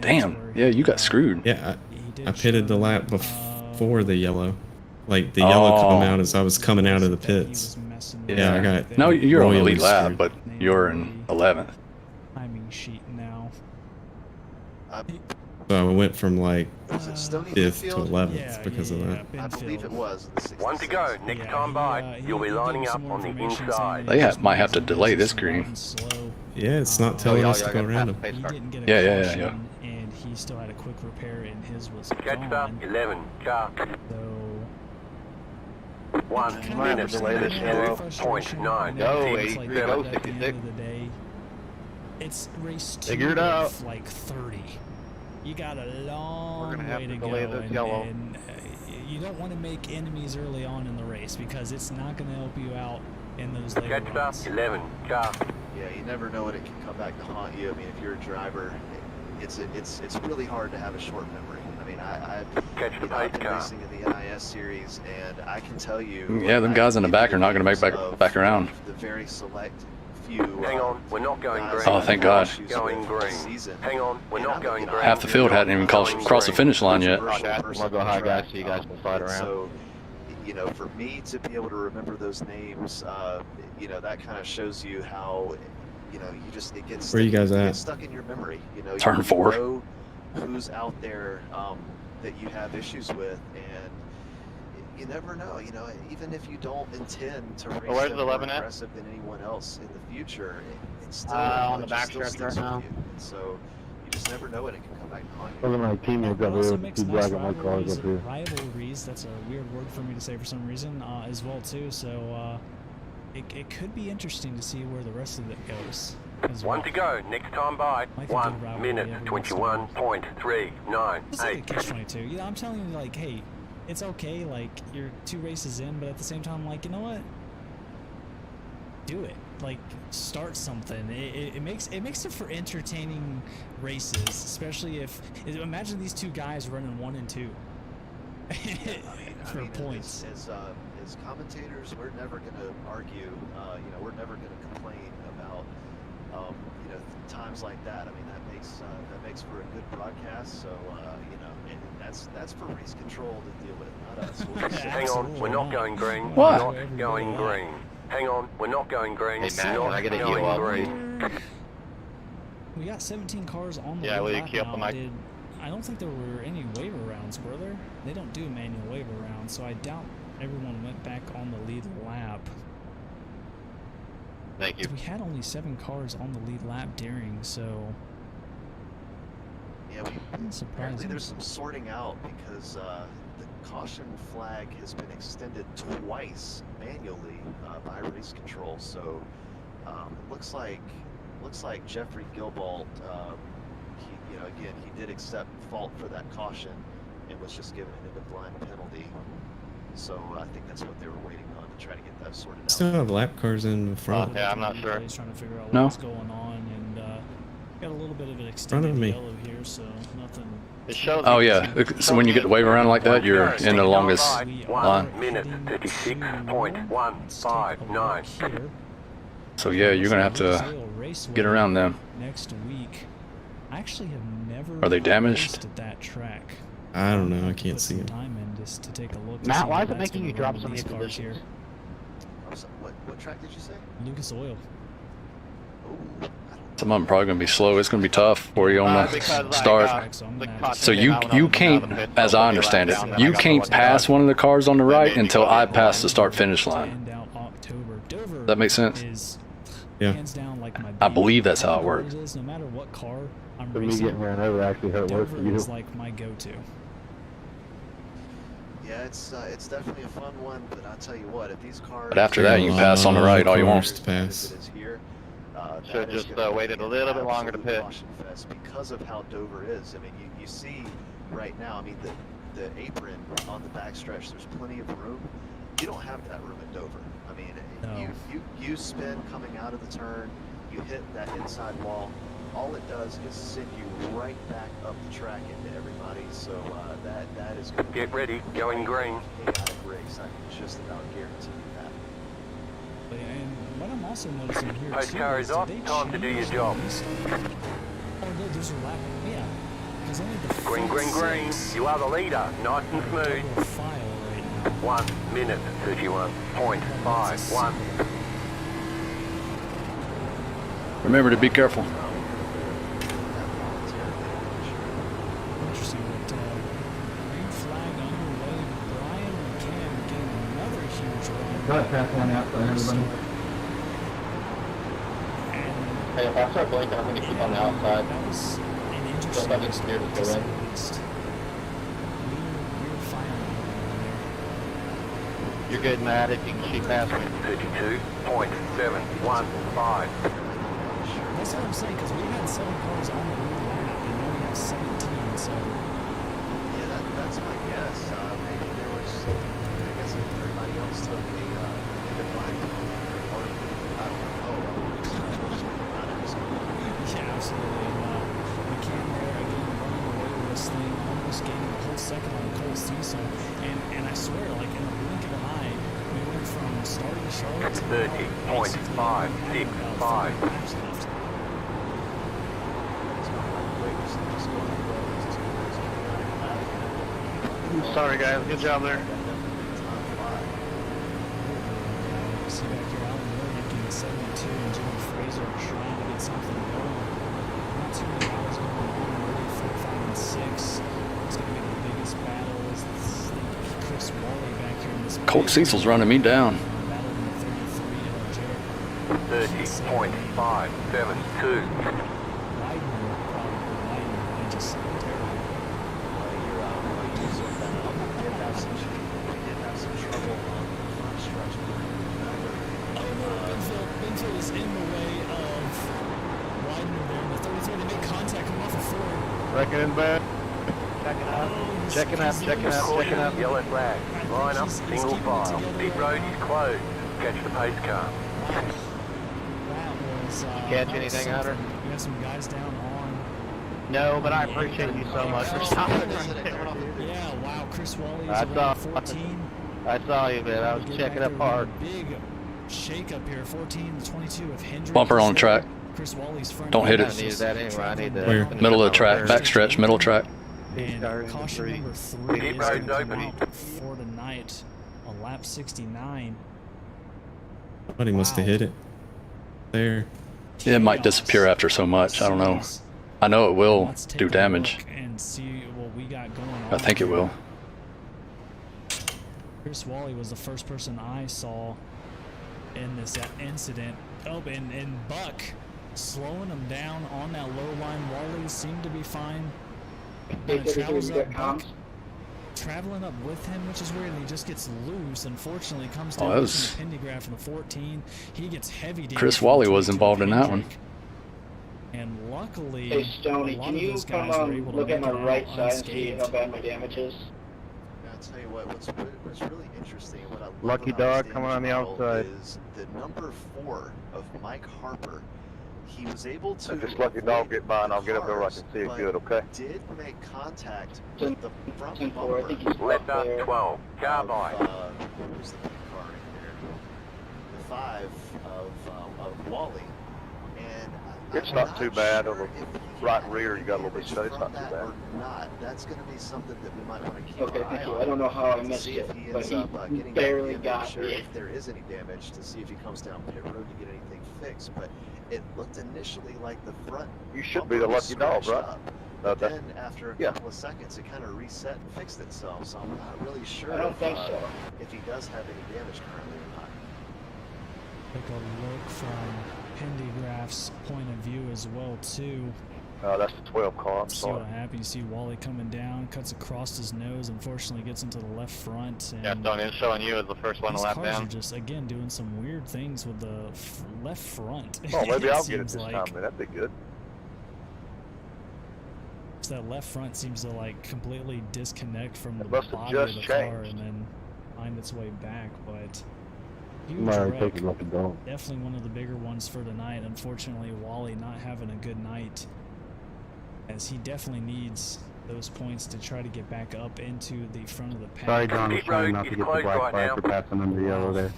damn. Yeah, you got screwed. Yeah, I pitted the lap before the yellow. Like the yellow come out as I was coming out of the pits. Yeah, I got No, you're on the royally lead lap, screwed. but you're in 11th. Timing sheet now. So I went from like Was it Stony 5th to Brook? 11th because of that. I believe it was. The One to go. Next time by, you'll be lining up on the inside. They might have to delay this green. Yeah, it's not telling us to go random. He didn't get a Yeah. caution, and he still had a quick repair, and his was Catch up, gone. 11, car. So 1 minute, delay this yellow. 2.9. Go, 6, 8, 7. go, at the end 66. of the day, it's race 2 Figure it out. of like 30. You got a long We're gonna have way to to delay go, this yellow. and you don't want to make enemies early on in the race because it's not going to help you out in those later Catch up, runs. 11, car. Yeah, you never know when it can come back to haunt you. I mean, if you're a driver, it's really hard to have a short memory. I mean, Catch the I've pace been car. racing in the NIS series, and I can tell you. Yeah, them guys in the back are not going to make back around. The very select few. Hang on, we're not going green. Oh, thank God. Going green. Hang on, we're not going green. Half the field hadn't even crossed the finish line yet. I'm gonna go high, guys, so you guys can slide around. So, you know, for me to be able to remember those names, you know, that kind of shows you how, you know, it gets Where you guys it at? gets stuck in your memory. You know, Turn you 4. know who's out there that you have issues with, and you never know. You know, even if you don't intend to race where's them the more 11 at? aggressive than anyone else in the future, it's still On the it back still stretch sticks right now. with you. And so you just never know when it can come back to haunt you. Those are my teammates It up also here, makes two nice black and white cars up here. rivalries. That's a weird word for me to say for some reason, as well too. So it could be interesting to see where the rest of it goes. As well. 1 to go. Next time by, Like a 1 good rivalry minute, every once in a while. 21.398. It's like a catch-22. You know, I'm telling you, like, hey, it's okay. Like, you're 2 races in, but at the same time, I'm like, you know what? Do it. Like, start something. It makes it for entertaining races, especially if imagine these 2 guys running 1 and 2 for points. As commentators, we're never going to argue. You know, we're never going to complain about you know, times like that. I mean, that makes for a good broadcast. So you know, and that's for race control to deal with, not us. We'll just Hang on, we're not going green. What? We're not going green. Hang on, we're not going green. Hey, Matt, not can I get a going yellow, green. We got 17 cars on the Yeah, will you lap key up now. the mic? I don't think there were any waiver rounds, were there? They don't do manual waiver rounds, so I doubt everyone went back on the lead lap. Thank you. We had only 7 cars on the lead lap during, so yeah, apparently surprising. there's some sorting out because the caution flag has been extended twice manually by race control. So it looks like Jeffrey Gilbalt, he, you know, again, he did accept fault for that caution and was just given an end-of-line penalty. So I think that's what they were waiting on to try to get that sorted out. Still have lap cars in the front. Yeah, I'm not sure. He's trying to figure out No. what's going on, and got a little bit of an Front extended of me. yellow here, so nothing. It shows. Oh yeah. So when you get to wave around like that, you're in the longest line. 1 minute, 36.159. Here. So yeah, you're gonna have to get around them. Next week. I actually have never. Are they damaged? At that track. I don't know. I can't see them. Time in just to take a look. Matt, why is it making you drop so many cars here? What track did you say? Lucas Oil. Some of them probably gonna be slow. It's gonna be tough for you on the start. So you can't, as I understand it, you can't pass one of the cars on the right until I pass the start finish line. Does that make sense? Yeah. I believe that's how it works. No matter what car I'm For me racing, getting ran over actually hurt worse for you. is like my go-to. Yeah, it's definitely a fun one, but I'll tell you what, if these cars. But after that, you can pass on the right all you want. Should have just waited a little bit longer to pit. Because of how Dover is. I mean, you see right now, I mean, the apron on the backstretch, there's plenty of room. You don't have that room at Dover. I mean, No. you spin coming out of the turn, you hit that inside wall. All it does is send you right back up the track into everybody. So that is going to Get ready, going green. chaotic race. I can just about guarantee you that. And what I'm also noticing here Post too car is is off. did they Time to do your change job. the restart? Oh no, those are lap. Yeah. Because only the Green, green, green. You are the leader. Nice and smooth. double file right now. 1 minute 31.51. Remember to be careful. Interesting that green flag underway. Brian and Cam getting another huge run. Go ahead, pass one out for everybody. And Hey, if I start blinking, I'm going to keep on the outside. that was an interesting Don't let it steer to to the say right. the least. We're firing there. You're good, Matt, if you can shoot past me. 32.715. That's what I'm saying, because we had 7 cars on the lead lap, and now we have 17, so... Yeah, that's my guess. Maybe there was, I guess everybody else took a line or I don't know. Yeah, absolutely. And we came there again running away with this thing, almost gaining a whole second on Cole Cecil. And I swear, like in a blink of an eye, we went from starting Charlotte to 30.565. Sorry, guys. Good job there. See back here, Alan Miller making 72 and Jimmy Fraser trying to get something going. Not too many guys going on already, 4, 5, and 6. It's going to be the biggest battle. Is Chris Wally back here in this. Colt Cecil's running me down. Battle in the 33 and Jared. 30.572. Widener, probably Widener. They just terrible. Benfield is in the way of Widener there in the 33. They make contact, come off of 4. Reckoning back. Checking out. Yellow flag. Line up, single file. Pit road is closed. Catch the pace car. That was... Catch anything, Hunter? We got some guys down on... No, but I appreciate you so much for stopping right there. Yeah, wow, Chris Wally is I around saw- 14. I saw you, man. I was Get checking back up there, hard. Big shake up here, 14 to 22 of Hendricks. Bumper on the track. Chris Wally's front. Don't hit I it. needed that anyway. I need to Where? Middle of the track, backstretch, middle track. And caution number 3 Pit is road's going to come open. out for tonight on lap 69. Somebody must have hit it. There. It might disappear after so much. I don't know. I know it will Let's take do a damage. look and see what we got going on. I think it here. will. Chris Wally was the first person I saw in this incident. Oh, and Buck slowing him down on that low line. Wally seemed to be fine. Kinda travels up, Buck traveling up with him, which is weird, and he just gets loose. Unfortunately, comes down that in was- the Pendergraft from the 14. He gets heavy damage. Chris from Wally the was 22 involved in that one. Hendrick. And luckily, Hey, Stoney, a lot can of you those come guys were able to look at make my it out right side and see unscathed. how bad my damage is? I'll tell you what, what's really interesting, what I love Lucky about dog his coming on the damage model outside. is the number 4 of Mike Harper. He was able to Just lucky dog get by and I'll get up there where I can see it but good, okay? did make contact with the front 10-4, I bumper think he's Left up up there. 12. Car by. where's the pink car in here? The 5 of Wally. And it's not too bad on the right rear. You got a little bit of space. It's not too bad. Or not. That's going to be something that we might want to keep Okay, an eye thank you. on. I don't know how I to missed see it, if he but ends he up getting barely damage, got or me. if there is any damage, to see if he comes down pit road to get anything fixed. But it looked initially like the front. You should be the lucky dog, right? But then after a couple of seconds, it kind of reset and fixed itself. So I'm not really sure. I don't think so. If he does have any damage currently or not. Take a look from Pendergraph's point of view as well too. That's the 12 car. I'm See sorry. what happened. You see Wally coming down, cuts across his nose, unfortunately gets into the left front. And Yeah, Tony, showing you as the first one to these lap cars down. are just, again, doing some weird things with the left front. Oh, maybe I'll It get it seems this like. time, man. That'd be good. So that left front seems to like completely disconnect from the must have body of just the car changed. and then find its way back. But huge Might wreck. take a lucky dog. Definitely one of the bigger ones for tonight. Unfortunately, Wally not having a good night, as he definitely needs those points to try to get back up into the front of the pack. Sorry, John, was Pit trying road not is to get the closed black right flag now. for passing under the yellow there.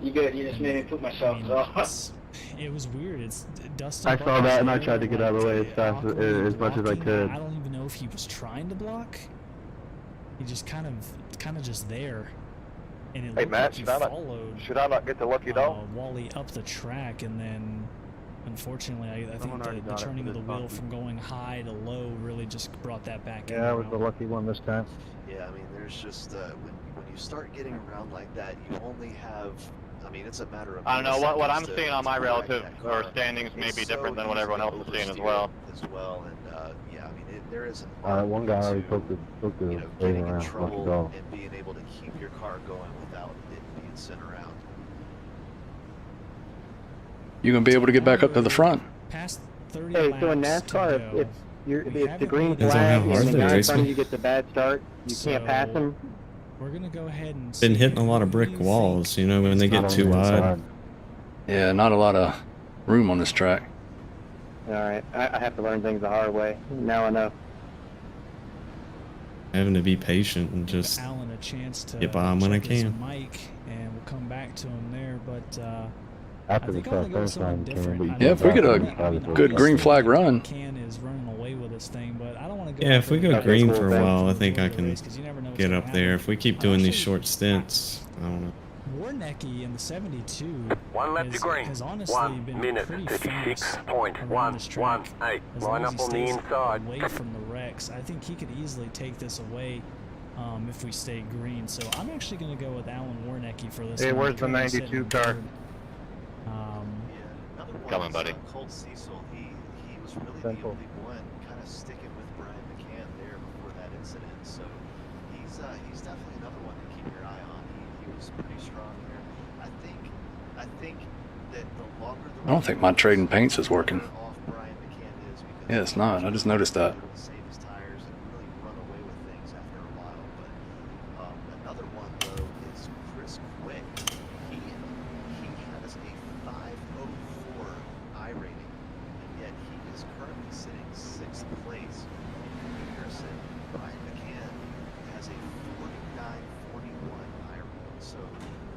You good? You just made me put myself off. It was weird. It's Dustin. I saw that and I tried to get out of the way as fast as much as I could. I don't even know if he was trying to block. He just kind of just there. And it Hey, looked Matt, like he should I not get the lucky dog? Wally up the track, and then unfortunately, I think Someone already the got it turning for of the this wheel monkey. from going high to low really just brought that back in. Yeah, I was the lucky one this time. Yeah, I mean, there's just when you start getting around like that, you only have. I mean, it's a matter of. I don't know what I'm milliseconds to- seeing on my to correct relative that car. or standings may It's be so different than what everyone else is seeing as oversteered well. As well, and yeah, I mean, there is an One guy already to, took the you know, wave getting in around, lucky trouble dog. and being able to keep your car going without it being sent around. You gonna be able to get back up to the front? Past 30 Hey, laps so in to NASCAR, go. if the haven't green made it Depends on flag how hard and the they're guy in racing. front of you gets a bad start, you can't pass So, him. We're gonna go ahead and Been hitting a lot of brick walls, you know, when they get too wide. Yeah, not a lot of room on this track. Alright, I have to learn things the hard way. Now I know. Having to be patient and just Alan a chance to get by him when I check his can. mic, and we'll come back to him there. But After I the think I'm gonna go with first time, something you can, different. but you I can't Yeah, if we pass get a him. good green flag run. Can is running away with this thing, but I don't want to go. Yeah, out if we there go and green go for a for while, I the think I race, can 'cause you never know what's get gonna up there. happen. If we keep doing these short stints, I don't know. Warnecke in the 72 One lap to green. has honestly 1 been minute pretty famous around this track. 36.118. As Line long as up he on the stays inside. away from the wrecks, I think he could easily take this away if we stay green. So I'm actually going to go with Alan Warnecke for this. Hey, one. where's the Currently sitting 92 in car? third. Yeah, another one Coming, is, buddy. Colt Cecil. He was really Central. the only one kind of sticking with Brian McCann there before that incident. So he's definitely another one to keep your eye on. He was pretty strong there. I think that the longer the I don't think my trading paints is working. off Brian McCann is because Yeah, it's not. I just noticed that. able to save his tires and really run away with things after a while. But another one though is Chris Quick. He has a 504 I rating, and yet he is currently sitting 6th place. In comparison, Brian McCann has a 4941 I rating. So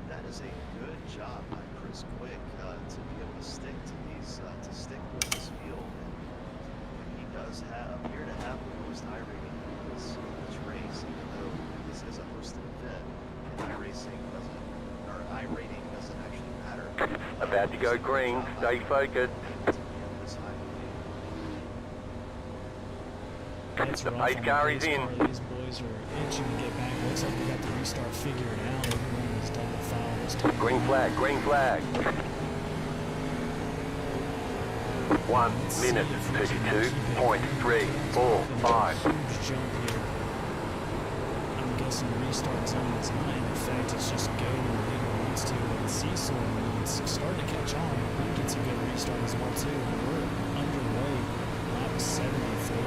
that is a good job by Chris Quick to be able to stick to these to stick with this field. And he does appear to have the most I rating in this race, even though this is a hosted event, and I rating doesn't actually matter. About to go green. Stay focused. That's The rough pace on car pace is in. car. These boys are itching to get back. Looks like we got the restart figured out. Everyone is double foul this time. Green flag, green flag. 1 minute 32.345. Huge jump here. I'm guessing restart zone is not in effect. It's just go where Leader wants to. And Cecil is starting to catch on. He gets a good restart as well too. We're underway. Lap 73.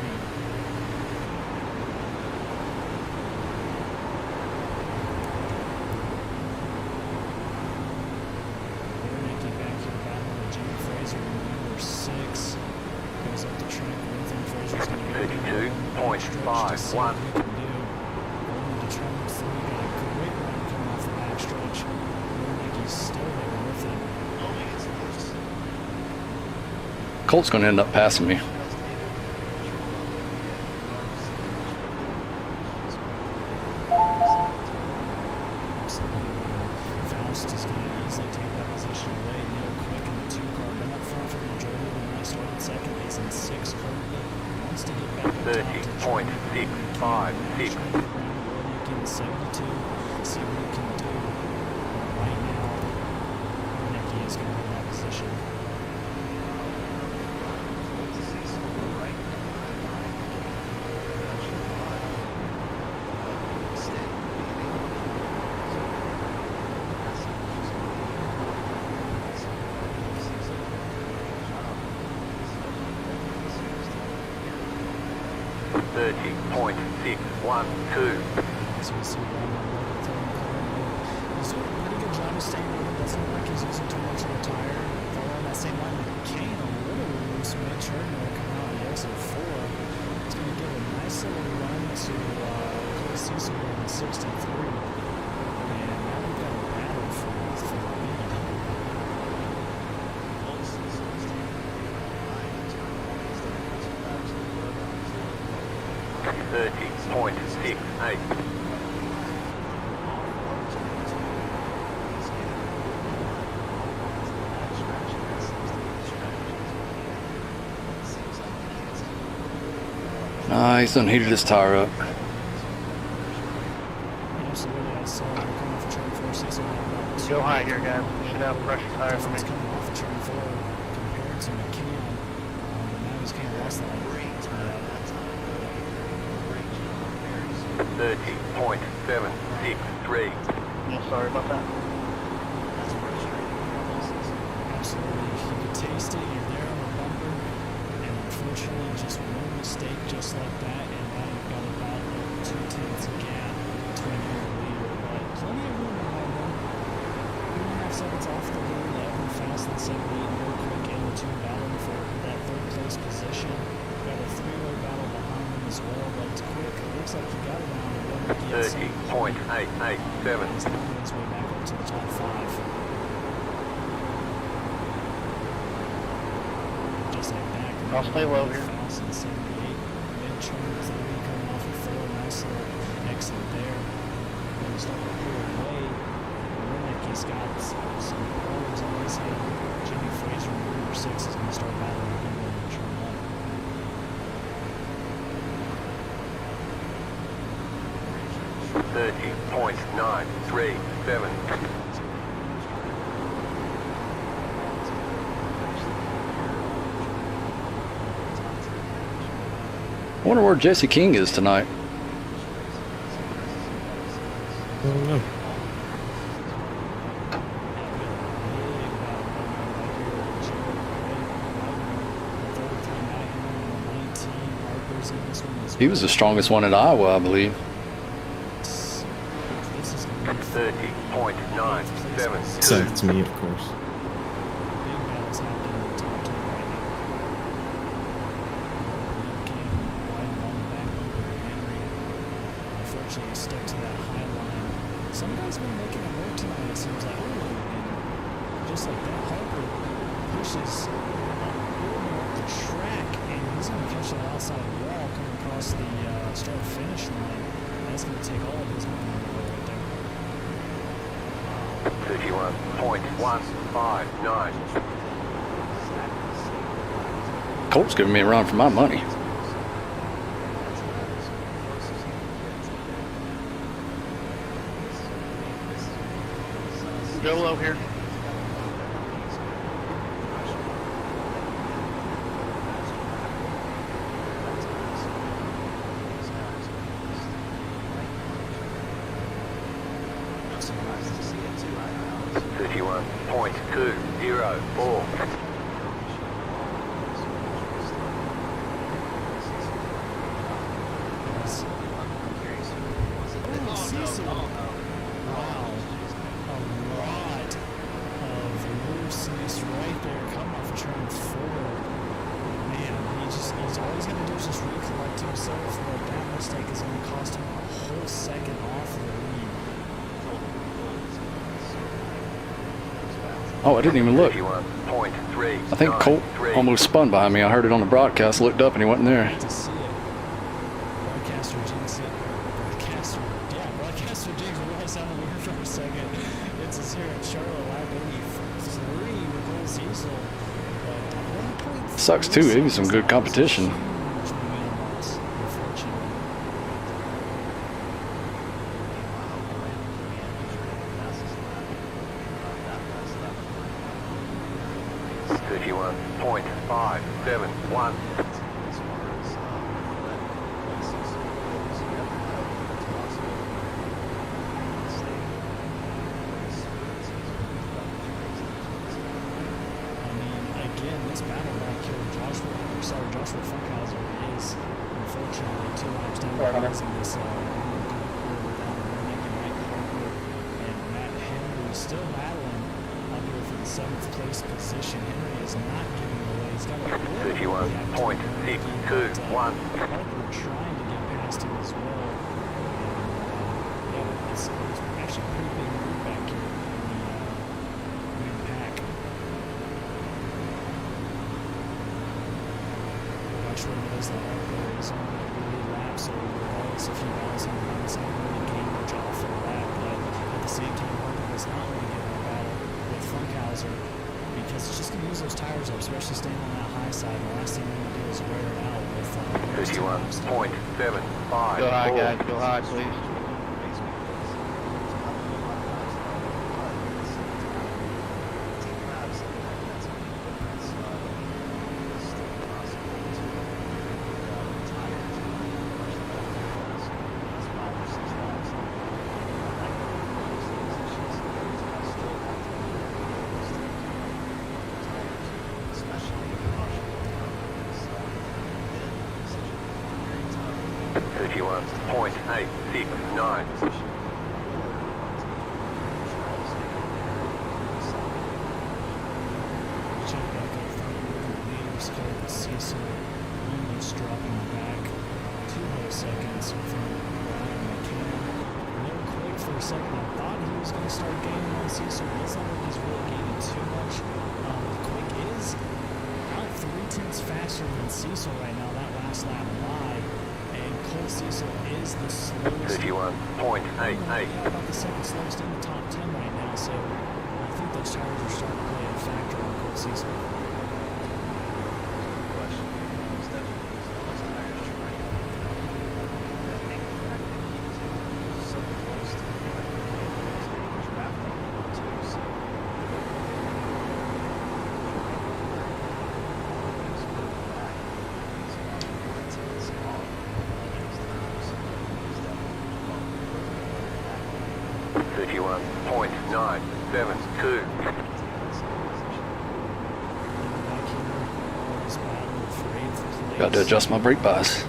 Warnecke back here battling with Jimmy Fraser in number 6. Goes up the track with him. Fraser's going to go 52.51. Going to turn 3. Got a great run coming off the backstretch. Warnecke's still there with him. Colt's going to end up passing me. Faust is going to easily take that position away. Neil Quick in the 2-car, been up front for the majority of the night. Started second, he's in 6th currently. Wants to get back up top to try and 30.656. Again, 72. See what he can do. Right now, Nicky is going to hold that position. As we see Ron throwing currently, he's doing a pretty good job of staying with it. Doesn't look like he's using too much of a tire. Following that same line with Kane, a little loose mid-turn coming out of the exit 4. It's going to give a nice little run to Cole Cecil in 63. And now we've got a battle for the lead. 30.68. He's done heated his tire up. Absolutely, I saw him coming off of turn 4. Cecil had about 2. Go high here, guys. Should have pressure tire for me. He's coming off of turn 4 compared to McCann. But now he's kind of lost that. 30.763. Yeah, sorry about that. Absolutely, you could taste it. You're there on the bumper, and unfortunately, just one mistake, just like that, and now you've got about a 2/10 gap between you and the leader. But plenty of room behind them. 2.5 seconds off the lead. Evan Faust and 78 real quick in the 2 battling for that 3rd place position. Got a 3-way battle behind them as well, but it's quick. It looks like he got around. 30.887. He's making his way back up to the top 5. Just like that. I'll stay low here. 78. Mid-turn 3 coming off of 4. Nice little exit there. Going to start to pull away. Nicky's got some problems on his head. Jimmy Fraser in number 6 is going to start battling again when they turn up. 30.937. I wonder where Jesse King is tonight. I don't know. He was the strongest one at Iowa, I believe. 30.972. Besides me, of course. Unfortunately, stuck to that high line. Some guys been making it work tonight, it seems like. And just like that, Harper pushes a little more up the track, and he's going to catch that outside wall coming across the start-finish line. That's going to take all of his momentum away right there. 31.159. Colt's giving me a run for my money. Go low here. Oh, I didn't even look. 31.886. I think Colt almost spun behind me. I heard it on the broadcast, looked up, and he wasn't there. To see it. Broadcaster Jensen, broadcaster James Royce out of the for a second. It's a 0 at Charlotte, lap 83 with Cole Cecil. Sucks too, it was some good competition. Joshua Funkhauser is unfortunately 2 laps down the losing this and Matt Henry still battling up here for the 7th place position. Henry is not giving away. He's got a 31.621. Harper trying to get past him as well. Yeah, it's actually a pretty big move back here in the main pack. Joshua knows that Harper is on a really lap, so regardless if he battles him, he's not really gain much off of that. But at the same time, Harper does not want to get in a battle with Funkhauser because it's just going to use those tires up, especially staying on that high side. The last thing we want to do is wear it out with 31.75. Go high, guys. Go high, please. faster than Cecil right now, that last lap by, and Cole Cecil is the slowest. 31.88. About the second slowest in the top 10 right now, so I think those tires are starting to play a factor on Cole Cecil. Got to adjust my brake bias.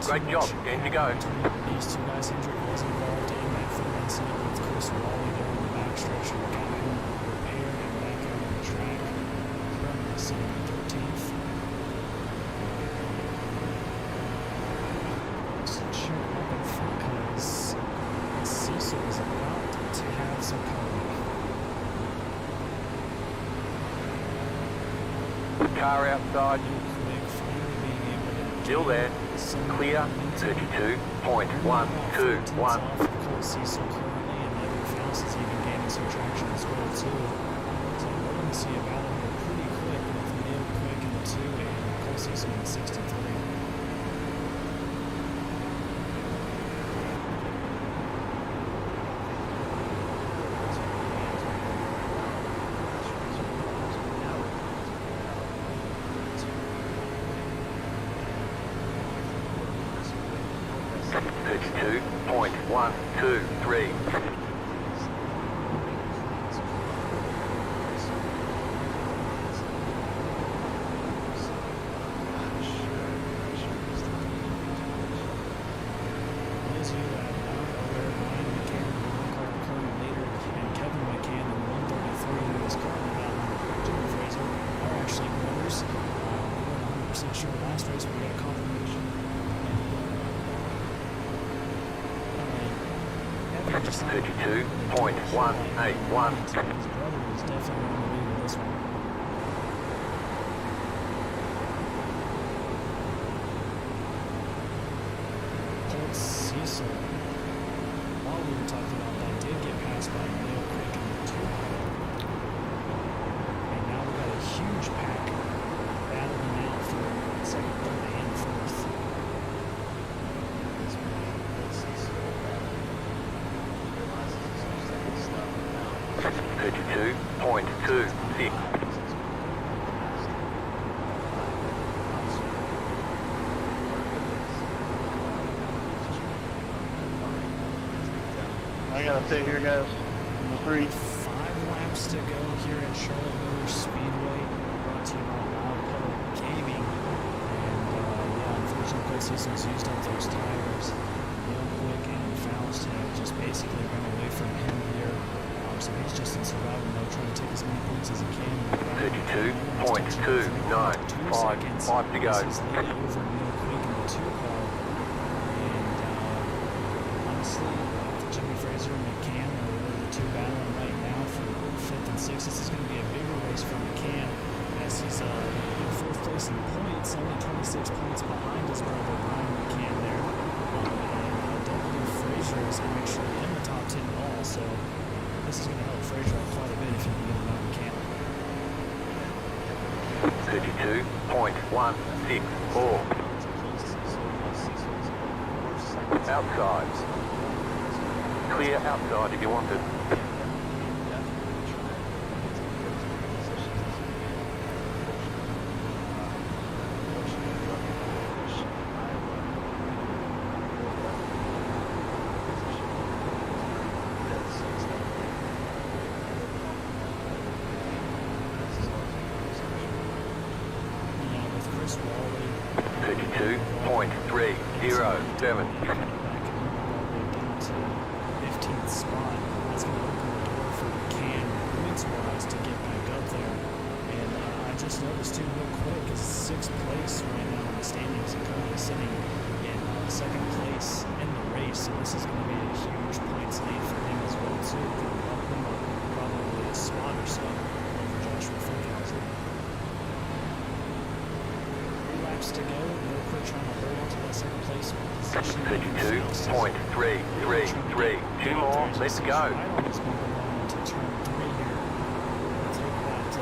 Great job, in you go. These two guys, Hendrick was involved in that third incident with Chris Wally there in the backstretch and got him repaired and back out on the track. Currently sitting in 13th. Let's check up in front because Cecil is about to have some coverage. Car outside. Quick, finally being able to still there. Clear, 32.121. Cole Cecil currently, and Evan Faust is even gaining some traction as well too. So we're going to see a battle here pretty quick with Neil Quick in the 2 and Cole Cecil in the 63. just 32.181. his brother is definitely going to lead with this one. Colt Cecil, while we were talking about that, did get passed by Neil Quick in the 2. And now we've got a huge pack battling out for second, third, and fourth. 32.26. I gotta stay here, guys. Number 3. 5 laps to go here at Charlotte Motor Speedway. Brought to you by Loud Pedal Gaming. And yeah, unfortunately, Colt Cecil's used up those tires. Real Quick and Faust have just basically run away from him here. So he's just in survival mode, trying to take as many points as he can. 32.295. 5 to go. He's leading over Neil Quick in the 2 car. And honestly, Jimmy Fraser and McCann are really the 2 battling right now for 5th and 6th. This is going to be a bigger race for McCann as he's in 4th place in points, only 26 points behind his brother Brian McCann there. And W. Fraser is actually in the top 10 at all, so this is going to help Fraser out quite a bit if he can get him out McCann. 32.164. Outside. Clear outside if you want it. Yeah, with Chris Wally 32.307. back all the way down to 15th spot. That's going to open the door for McCann points-wise to get back up there. And I just noticed too real quick is 6th place right now in the standings and currently sitting in 2nd place in the race. So this is going to be a huge points lead for him as well too. Could bump him up probably a spot or so over Joshua Funkhauser. 3 laps to go. Real quick trying to hold on to that 2nd place position. 32.333. 2 more. Let's go. Right on this bumper line to turn 3 here. Take that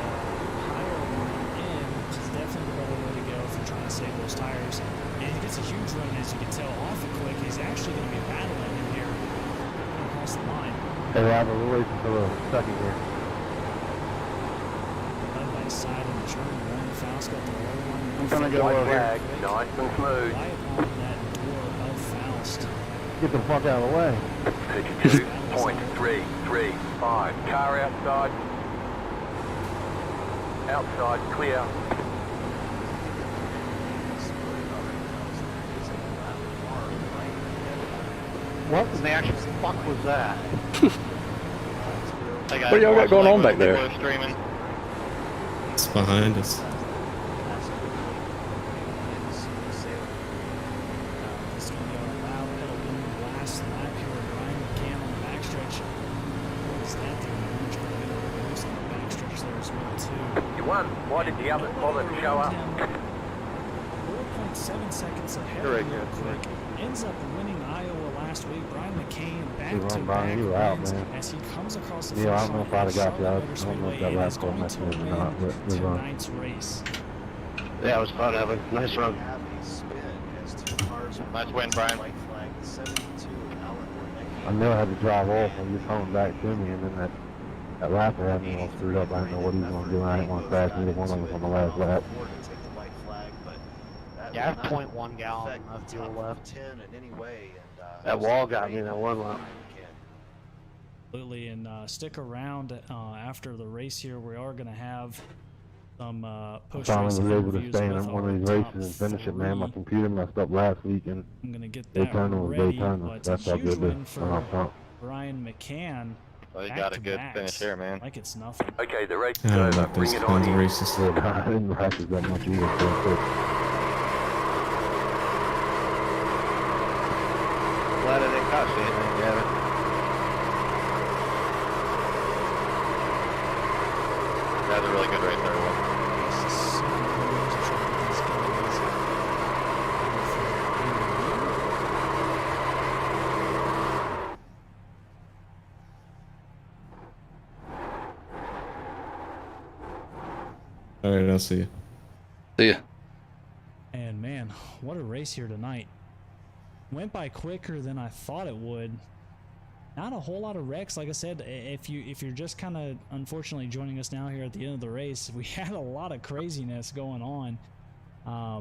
higher line in, which is definitely the better way to go if you're trying to save those tires. And he gets a huge run, as you can tell, off of Quick. He's actually going to be battling him here across the line. Hey, Rob, we're waiting for a second here. Led by side in turn 1. Faust got the low one. I'm gonna go White over here. flag. Nice and smooth. Right on that door of Faust. Get the fuck out of the way. 32.335. Car outside. Outside clear. What in the actual fuck was that? What y'all got going on back there? It's behind us. This is going to be our Loud Pedal Gaming last lap here with Brian McCann on the backstretch. What is that doing? Much better than the moves on the backstretch there as well too. You won. Why did the others bother to show up? 4.7 seconds ahead You're right, real you're quick. Ends up winning Iowa last week. Brian McCain back You to won, back Brian. You were out, wins man. as he comes across the Yeah, I finish don't know line if I'd have got at you. I Charlotte don't know if Motor that Speedway and last is call going to messed with me or win not, but we won. tonight's race. Yeah, it was fun having a nice run. Have a spin as 2 cars are Nice win, Brian. white flag, 72 Allen I knew I had to drive off when you were coming back to me, and then that lapper had me all screwed up. I didn't know what he was going to do. I didn't want to crash neither one of us on the last lap. Yeah, I have 0.1 gallon of fuel left. 10 in any way, and That wall got me in that one lap. Absolutely, and stick around after the race here. We are going to have some post-race Finally was able to interviews stay in with one our of these top races and finish it, man. My 3. computer messed up last week, and I'm going to get that Daytona was ready, Daytona. but That's a how huge good win this run for up. Brian McCann. Well, you got a good finish here, man. Like it's nothing. Okay, the race I is don't over. like Bring those it on kinds of in. races. I didn't practice that much either. So Glad I didn't cost you anything, Gavin. had a really good race, everyone. All right, I'll see you. See ya. And man, what a race here tonight. Went by quicker than I thought it would. Not a whole lot of wrecks. Like I said, if you're just kind of unfortunately joining us now here at the end of the race, we had a lot of craziness going on. I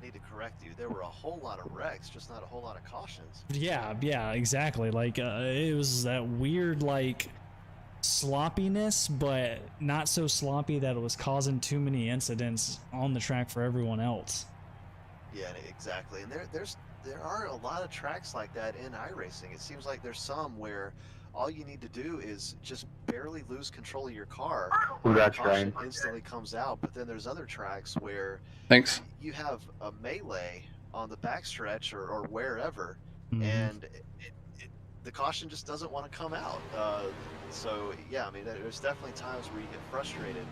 need to correct you. There were a whole lot of wrecks, just not a whole lot of cautions. Yeah, exactly. Like it was that weird like sloppiness, but not so sloppy that it was causing too many incidents on the track for everyone else. Yeah, exactly. And there are a lot of tracks like that in iRacing. It seems like there's some where all you need to do is just barely lose control of your car. Caution instantly comes out. But then there's other tracks where Thanks. you have a melee on the backstretch or wherever, and the caution just doesn't want to come out. So yeah, I mean, there's definitely times where you get frustrated.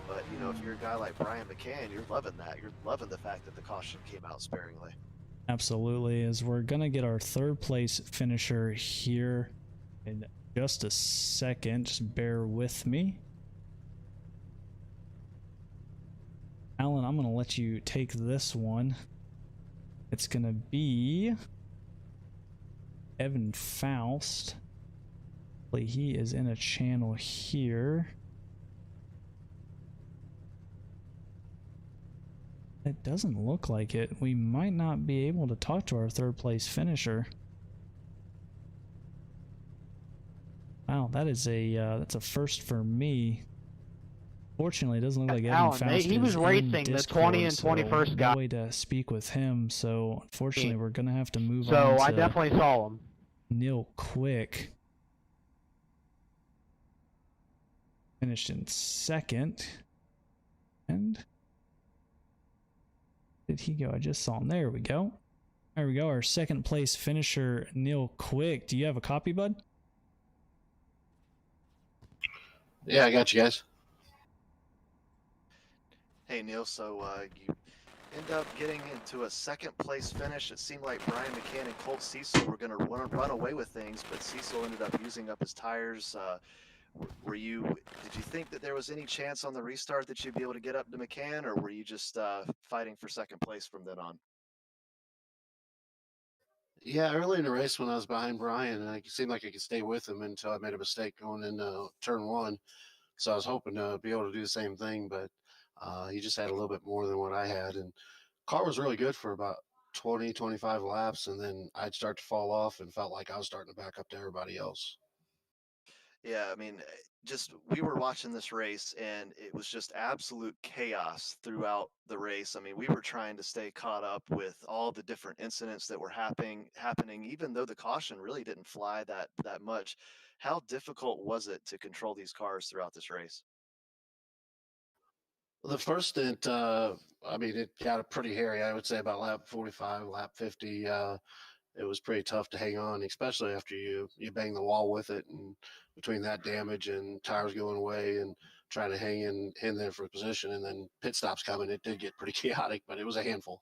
But you know, if you're a guy like Brian McCann, you're loving that. You're loving the fact that the caution came out sparingly. Absolutely, as we're gonna get our third place finisher here in just a second. Just bear with me. Alan, I'm gonna let you take this one. It's gonna be Evan Faust. He is in a channel here. It doesn't look like it. We might not be able to talk to our third place finisher. Wow, that is that's a first for me. Fortunately, it doesn't look like Evan Faust he was racing the 20 and 21st guy. No way to speak with him, so unfortunately we're gonna have to move on. So I definitely saw him. Neil Quick finished in second, and did he go? I just saw him. There we go. There we go. Our second place finisher, Neil Quick. Do you have a copy, bud? Yeah, I got you guys. Hey Neil, so you end up getting into a second place finish. It seemed like Brian McCann and Colt Cecil were going to run away with things, but Cecil ended up using up his tires. Did you think that there was any chance on the restart that you'd be able to get up to McCann, or were you just fighting for second place from then on? Yeah, early in the race when I was behind Brian, it seemed like I could stay with him until I made a mistake going into turn one. So I was hoping to be able to do the same thing, but he just had a little bit more than what I had. And car was really good for about 20, 25 laps, and then I'd start to fall off and felt like I was starting to back up to everybody else. Yeah, I mean, we were watching this race and it was just absolute chaos throughout the race. I mean, we were trying to stay caught up with all the different incidents that were happening, even though the caution really didn't fly that much. How difficult was it to control these cars throughout this race? The first stint, I mean, it got pretty hairy. I would say about lap 45, lap 50. It was pretty tough to hang on, especially after you bang the wall with it, and between that damage and tires going away and trying to hang in there for a position, and then pit stops coming, it did get pretty chaotic, but it was a handful.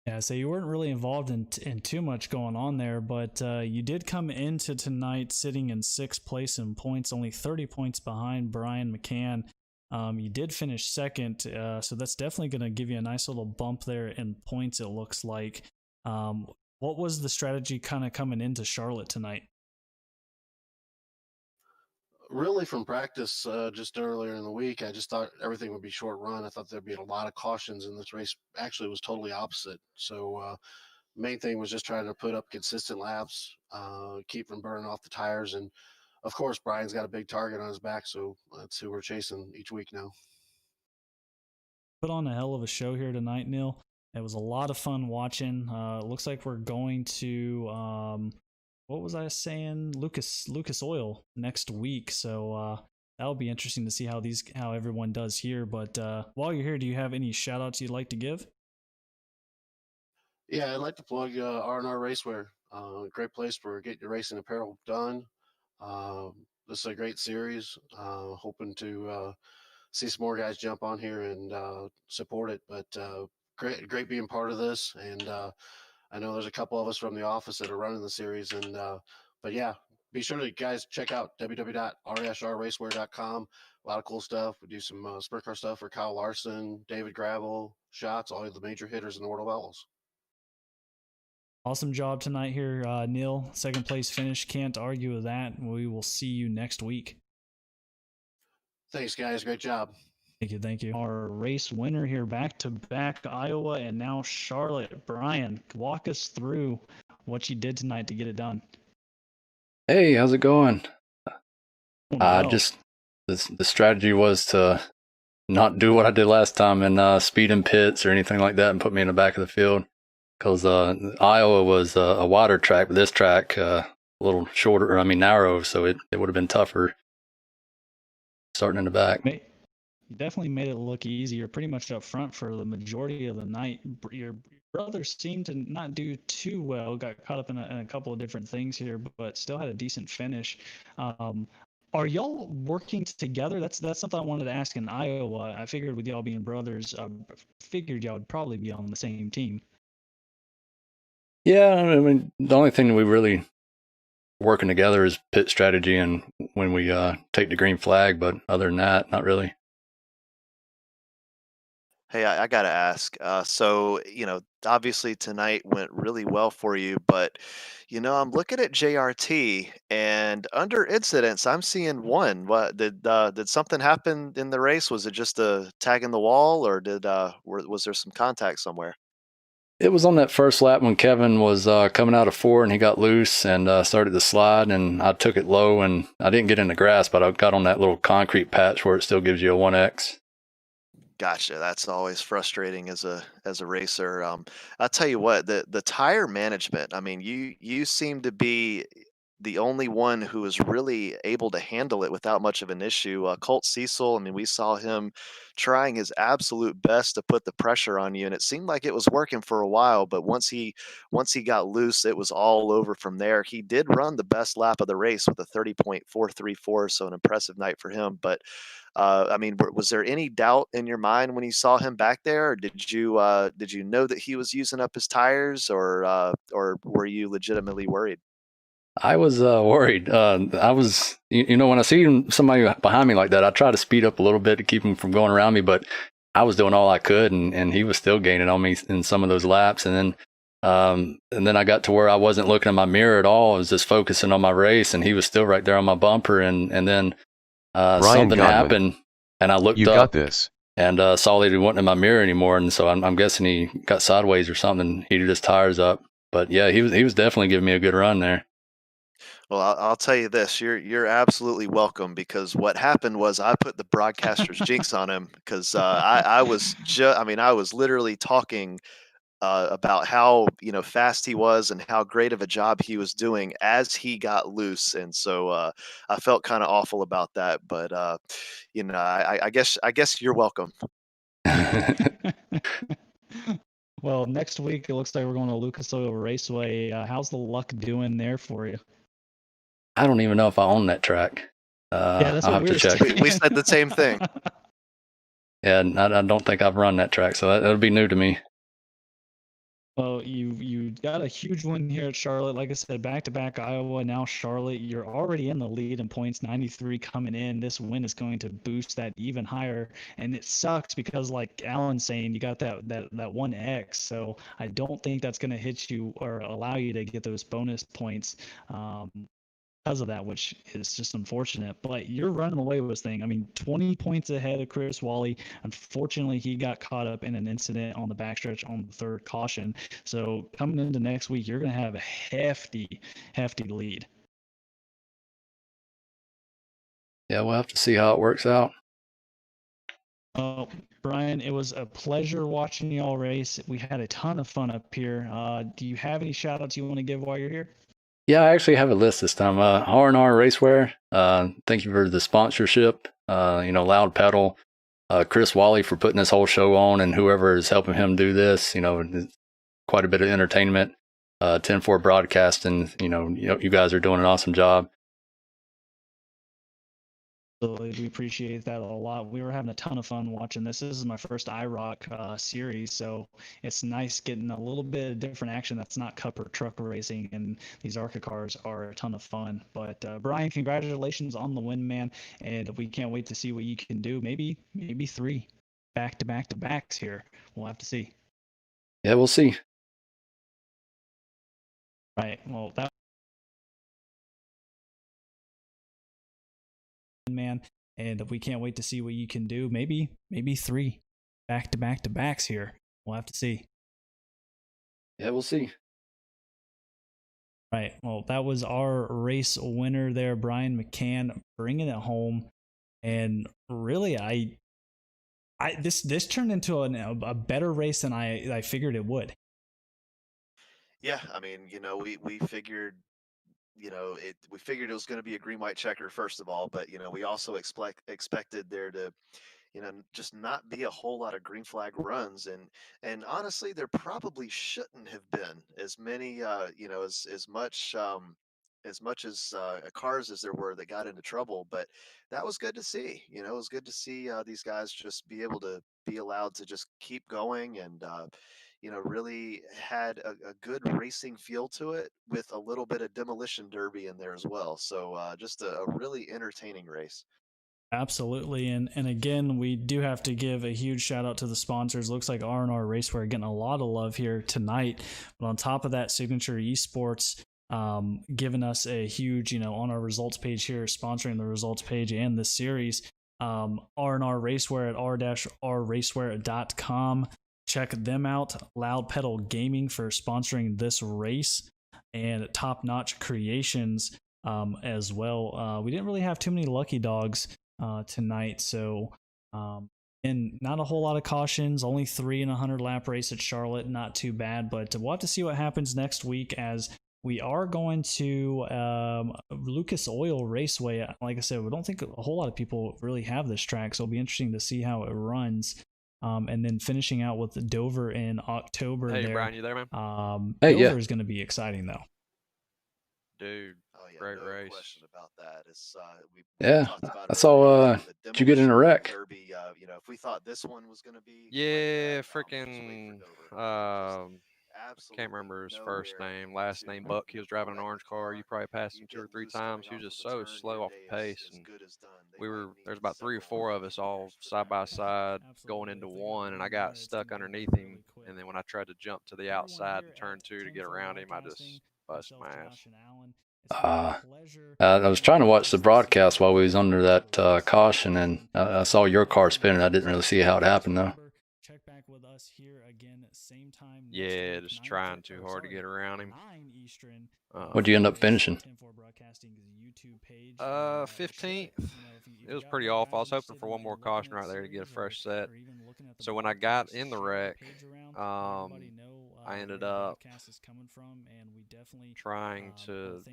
Yeah, so you weren't really involved in too much going on there, but you did come into tonight sitting in sixth place in points, only 30 points behind Brian McCann. You did finish second, so that's definitely going to give you a nice little bump there in points, it looks like. What was the strategy kind of coming into Charlotte tonight? Really, from practice just earlier in the week, I just thought everything would be short run. I thought there'd be a lot of cautions in this race. Actually, it was totally opposite. So main thing was just trying to put up consistent laps, keep from burning off the tires. And of course, Brian's got a big target on his back, so that's who we're chasing each week now. Put on a hell of a show here tonight, Neil. It was a lot of fun watching. It looks like we're going to what was I saying? Lucas Oil next week. So that'll be interesting to see how everyone does here. But while you're here, do you have any shout outs you'd like to give? Yeah, I'd like to plug R&R Racewear. Great place for getting your racing apparel done. this is a great series. Hoping to see some more guys jump on here and support it. But great being part of this. And I know there's a couple of us from the office that are running the series. And but yeah, be sure to guys check out www.r-raceware.com. A lot of cool stuff. We do some sprint car stuff for Kyle Larson, David Gravel, Shots, all of the major hitters in the world of outlaws. Awesome job tonight here, Neil. Second place finish. Can't argue with that. We will see you next week. Thanks, guys. Great job. Thank you. Thank you. Our race winner here, back to back, Iowa and now Charlotte. Brian, walk us through what you did tonight to get it done. Hey, how's it going? Well. Just the strategy was to not do what I did last time and speed in pits or anything like that and put me in the back of the field. Because Iowa was a wider track, but this track a little shorter, narrow, so it would have been tougher starting in the back. You definitely made it look easier, pretty much up front for the majority of the night. Your brother seemed to not do too well, got caught up in a couple of different things here, but still had a decent finish. Are y'all working together? That's something I wanted to ask in Iowa. I figured with y'all being brothers, figured y'all would probably be on the same team. Yeah, the only thing we really working together is pit strategy and when we take the green flag, but other than that, not really. Hey, I got to ask. So, obviously tonight went really well for you, but, I'm looking at JRT and under incidents, I'm seeing one. What did something happen in the race? Was it just a tag in the wall, or was there some contact somewhere? It was on that first lap when Kevin was coming out of 4 and he got loose and started to slide, and I took it low and I didn't get in the grass, but I got on that little concrete patch where it still gives you a 1X. Gotcha. That's always frustrating as a racer. I'll tell you what, the tire management. I mean, you seem to be the only one who is really able to handle it without much of an issue. Colt Cecil, I mean, we saw him trying his absolute best to put the pressure on you, and it seemed like it was working for a while. But once he got loose, it was all over from there. He did run the best lap of the race with a 30.434, so an impressive night for him. But I mean, was there any doubt in your mind when you saw him back there, or did you know that he was using up his tires, or were you legitimately worried? I was worried. I was, when I see somebody behind me like that, I try to speed up a little bit to keep him from going around me, but I was doing all I could, and he was still gaining on me in some of those laps. And then I got to where I wasn't looking at my mirror at all. I was just focusing on my race, and he was still right there on my bumper. And then something happened, and I looked up. You got this. And saw that he wasn't in my mirror anymore, and so I'm guessing he got sideways or something, heated his tires up. But yeah, he was definitely giving me a good run there. Well, I'll tell you this: you're absolutely welcome, because what happened was I put the broadcaster's jinx on him, because I was literally talking about how fast he was and how great of a job he was doing as he got loose, and so I felt kind of awful about that. But I guess you're welcome. Well, next week it looks like we're going to Lucas Oil Raceway. How's the luck doing there for you? I don't even know if I own that track. Yeah, that's I'll what have to check. We said the same thing. Yeah, I don't think I've run that track, so that'll be new to me. Well, you got a huge win here at Charlotte. Like I said, back-to-back Iowa, now Charlotte. You're already in the lead in points, 93 coming in. This win is going to boost that even higher. And it sucks because, like Alan's saying, you got that 1X. So I don't think that's going to hit you or allow you to get those bonus points because of that, which is just unfortunate. But you're running away with this thing. I mean, 20 points ahead of Chris Wally. Unfortunately, he got caught up in an incident on the backstretch on the third caution. So coming into next week, you're going to have a hefty lead. Yeah, we'll have to see how it works out. Brian, it was a pleasure watching y'all race. We had a ton of fun up here. Do you have any shout outs you want to give while you're here? Yeah, I actually have a list this time. R&R Racewear, thank you for the sponsorship. Loud Pedal, Chris Wally for putting this whole show on, and whoever is helping him do this. Quite a bit of entertainment. 10-4 Broadcasting. You guys are doing an awesome job. Absolutely, we appreciate that a lot. We were having a ton of fun watching this. This is my first IROC series, so it's nice getting a little bit of different action that's not cup or truck racing, and these ARCA cars are a ton of fun. But Brian, congratulations on the win, man, and we can't wait to see what you can do. Maybe 3 back-to-backs here. We'll have to see. Yeah, we'll see. Right. Well, that man, and we can't wait to see what you can do. Maybe 3 back-to-backs here. We'll have to see. Yeah, we'll see. Right. Well, that was our race winner there, Brian McCann, bringing it home. And really, this turned into a better race than I figured it would. Yeah, I mean, we figured, we figured it was going to be a green white checker first of all, but we also expected there to just not be a whole lot of green flag runs, and honestly, there probably shouldn't have been as many, as much as cars as there were that got into trouble. But that was good to see. It was good to see these guys just be able to be allowed to just keep going, and really had a good racing feel to it with a little bit of demolition derby in there as well. So just a really entertaining race. Absolutely, and again, we do have to give a huge shout out to the sponsors. Looks like R&R Raceware getting a lot of love here tonight. But on top of that, Signature Esports giving us a huge, on our results page here, sponsoring the results page and this series. R&R Raceware at r-rraceware.com. Check them out. Loud Pedal Gaming for sponsoring this race, and Top Notch Creations as well. We didn't really have too many lucky dogs tonight, so and not a whole lot of cautions, only 3 in a 100 lap race at Charlotte, not too bad. But we'll have to see what happens next week, as we are going to Lucas Oil Raceway. Like I said, we don't think a whole lot of people really have this track, so it'll be interesting to see how it runs. And then finishing out with Dover in October. Hey, there. Brian, you there, man? Hey, Dover yeah. is going to be exciting, though. Dude, Oh yeah, great no race. question about that. It's we Yeah, talked about I it saw, earlier, did you get in a demolition wreck? derby. If we thought this one was going to be Yeah, like that, freaking, just wait for Dover. can't remember his first Nowhere name, last name Buck. He was driving an orange car. You probably passed him 2 or 3 times. He was just so slow off the pace, and there's about 3 or 4 of us all side by side going into one, and I got stuck underneath him. And then when I tried to jump to the outside to turn 2 to get around him, I just bust my ass. I was trying to watch the broadcast while we was under that caution, and I saw your car spinning. I didn't really see how it happened, though. Check back with us here again, same time. Yeah, just trying too hard to get around him. What'd you end up finishing? 15th. It was pretty off. I was hoping for one more caution right there to get a fresh set. So when I got in the wreck, I ended up trying to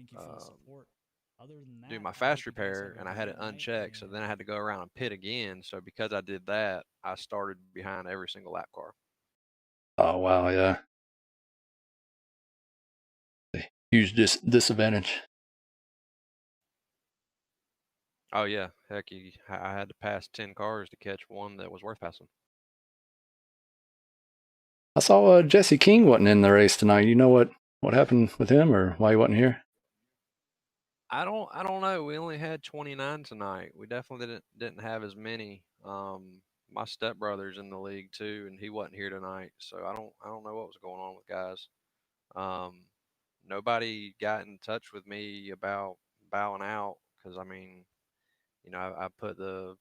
do my fast repair, and I had it unchecked. So then I had to go around and pit again. So because I did that, I started behind every single lap car. Oh, wow, yeah. Huge disadvantage. Oh, yeah. Heck, I had to pass 10 cars to catch one that was worth passing. I saw Jesse King wasn't in the race tonight. You know what happened with him, or why he wasn't here? I don't know. We only had 29 tonight. We definitely didn't have as many. My stepbrother's in the league too, and he wasn't here tonight. So I don't know what was going on with guys. Nobody got in touch with me about bowing out, because I mean, I put the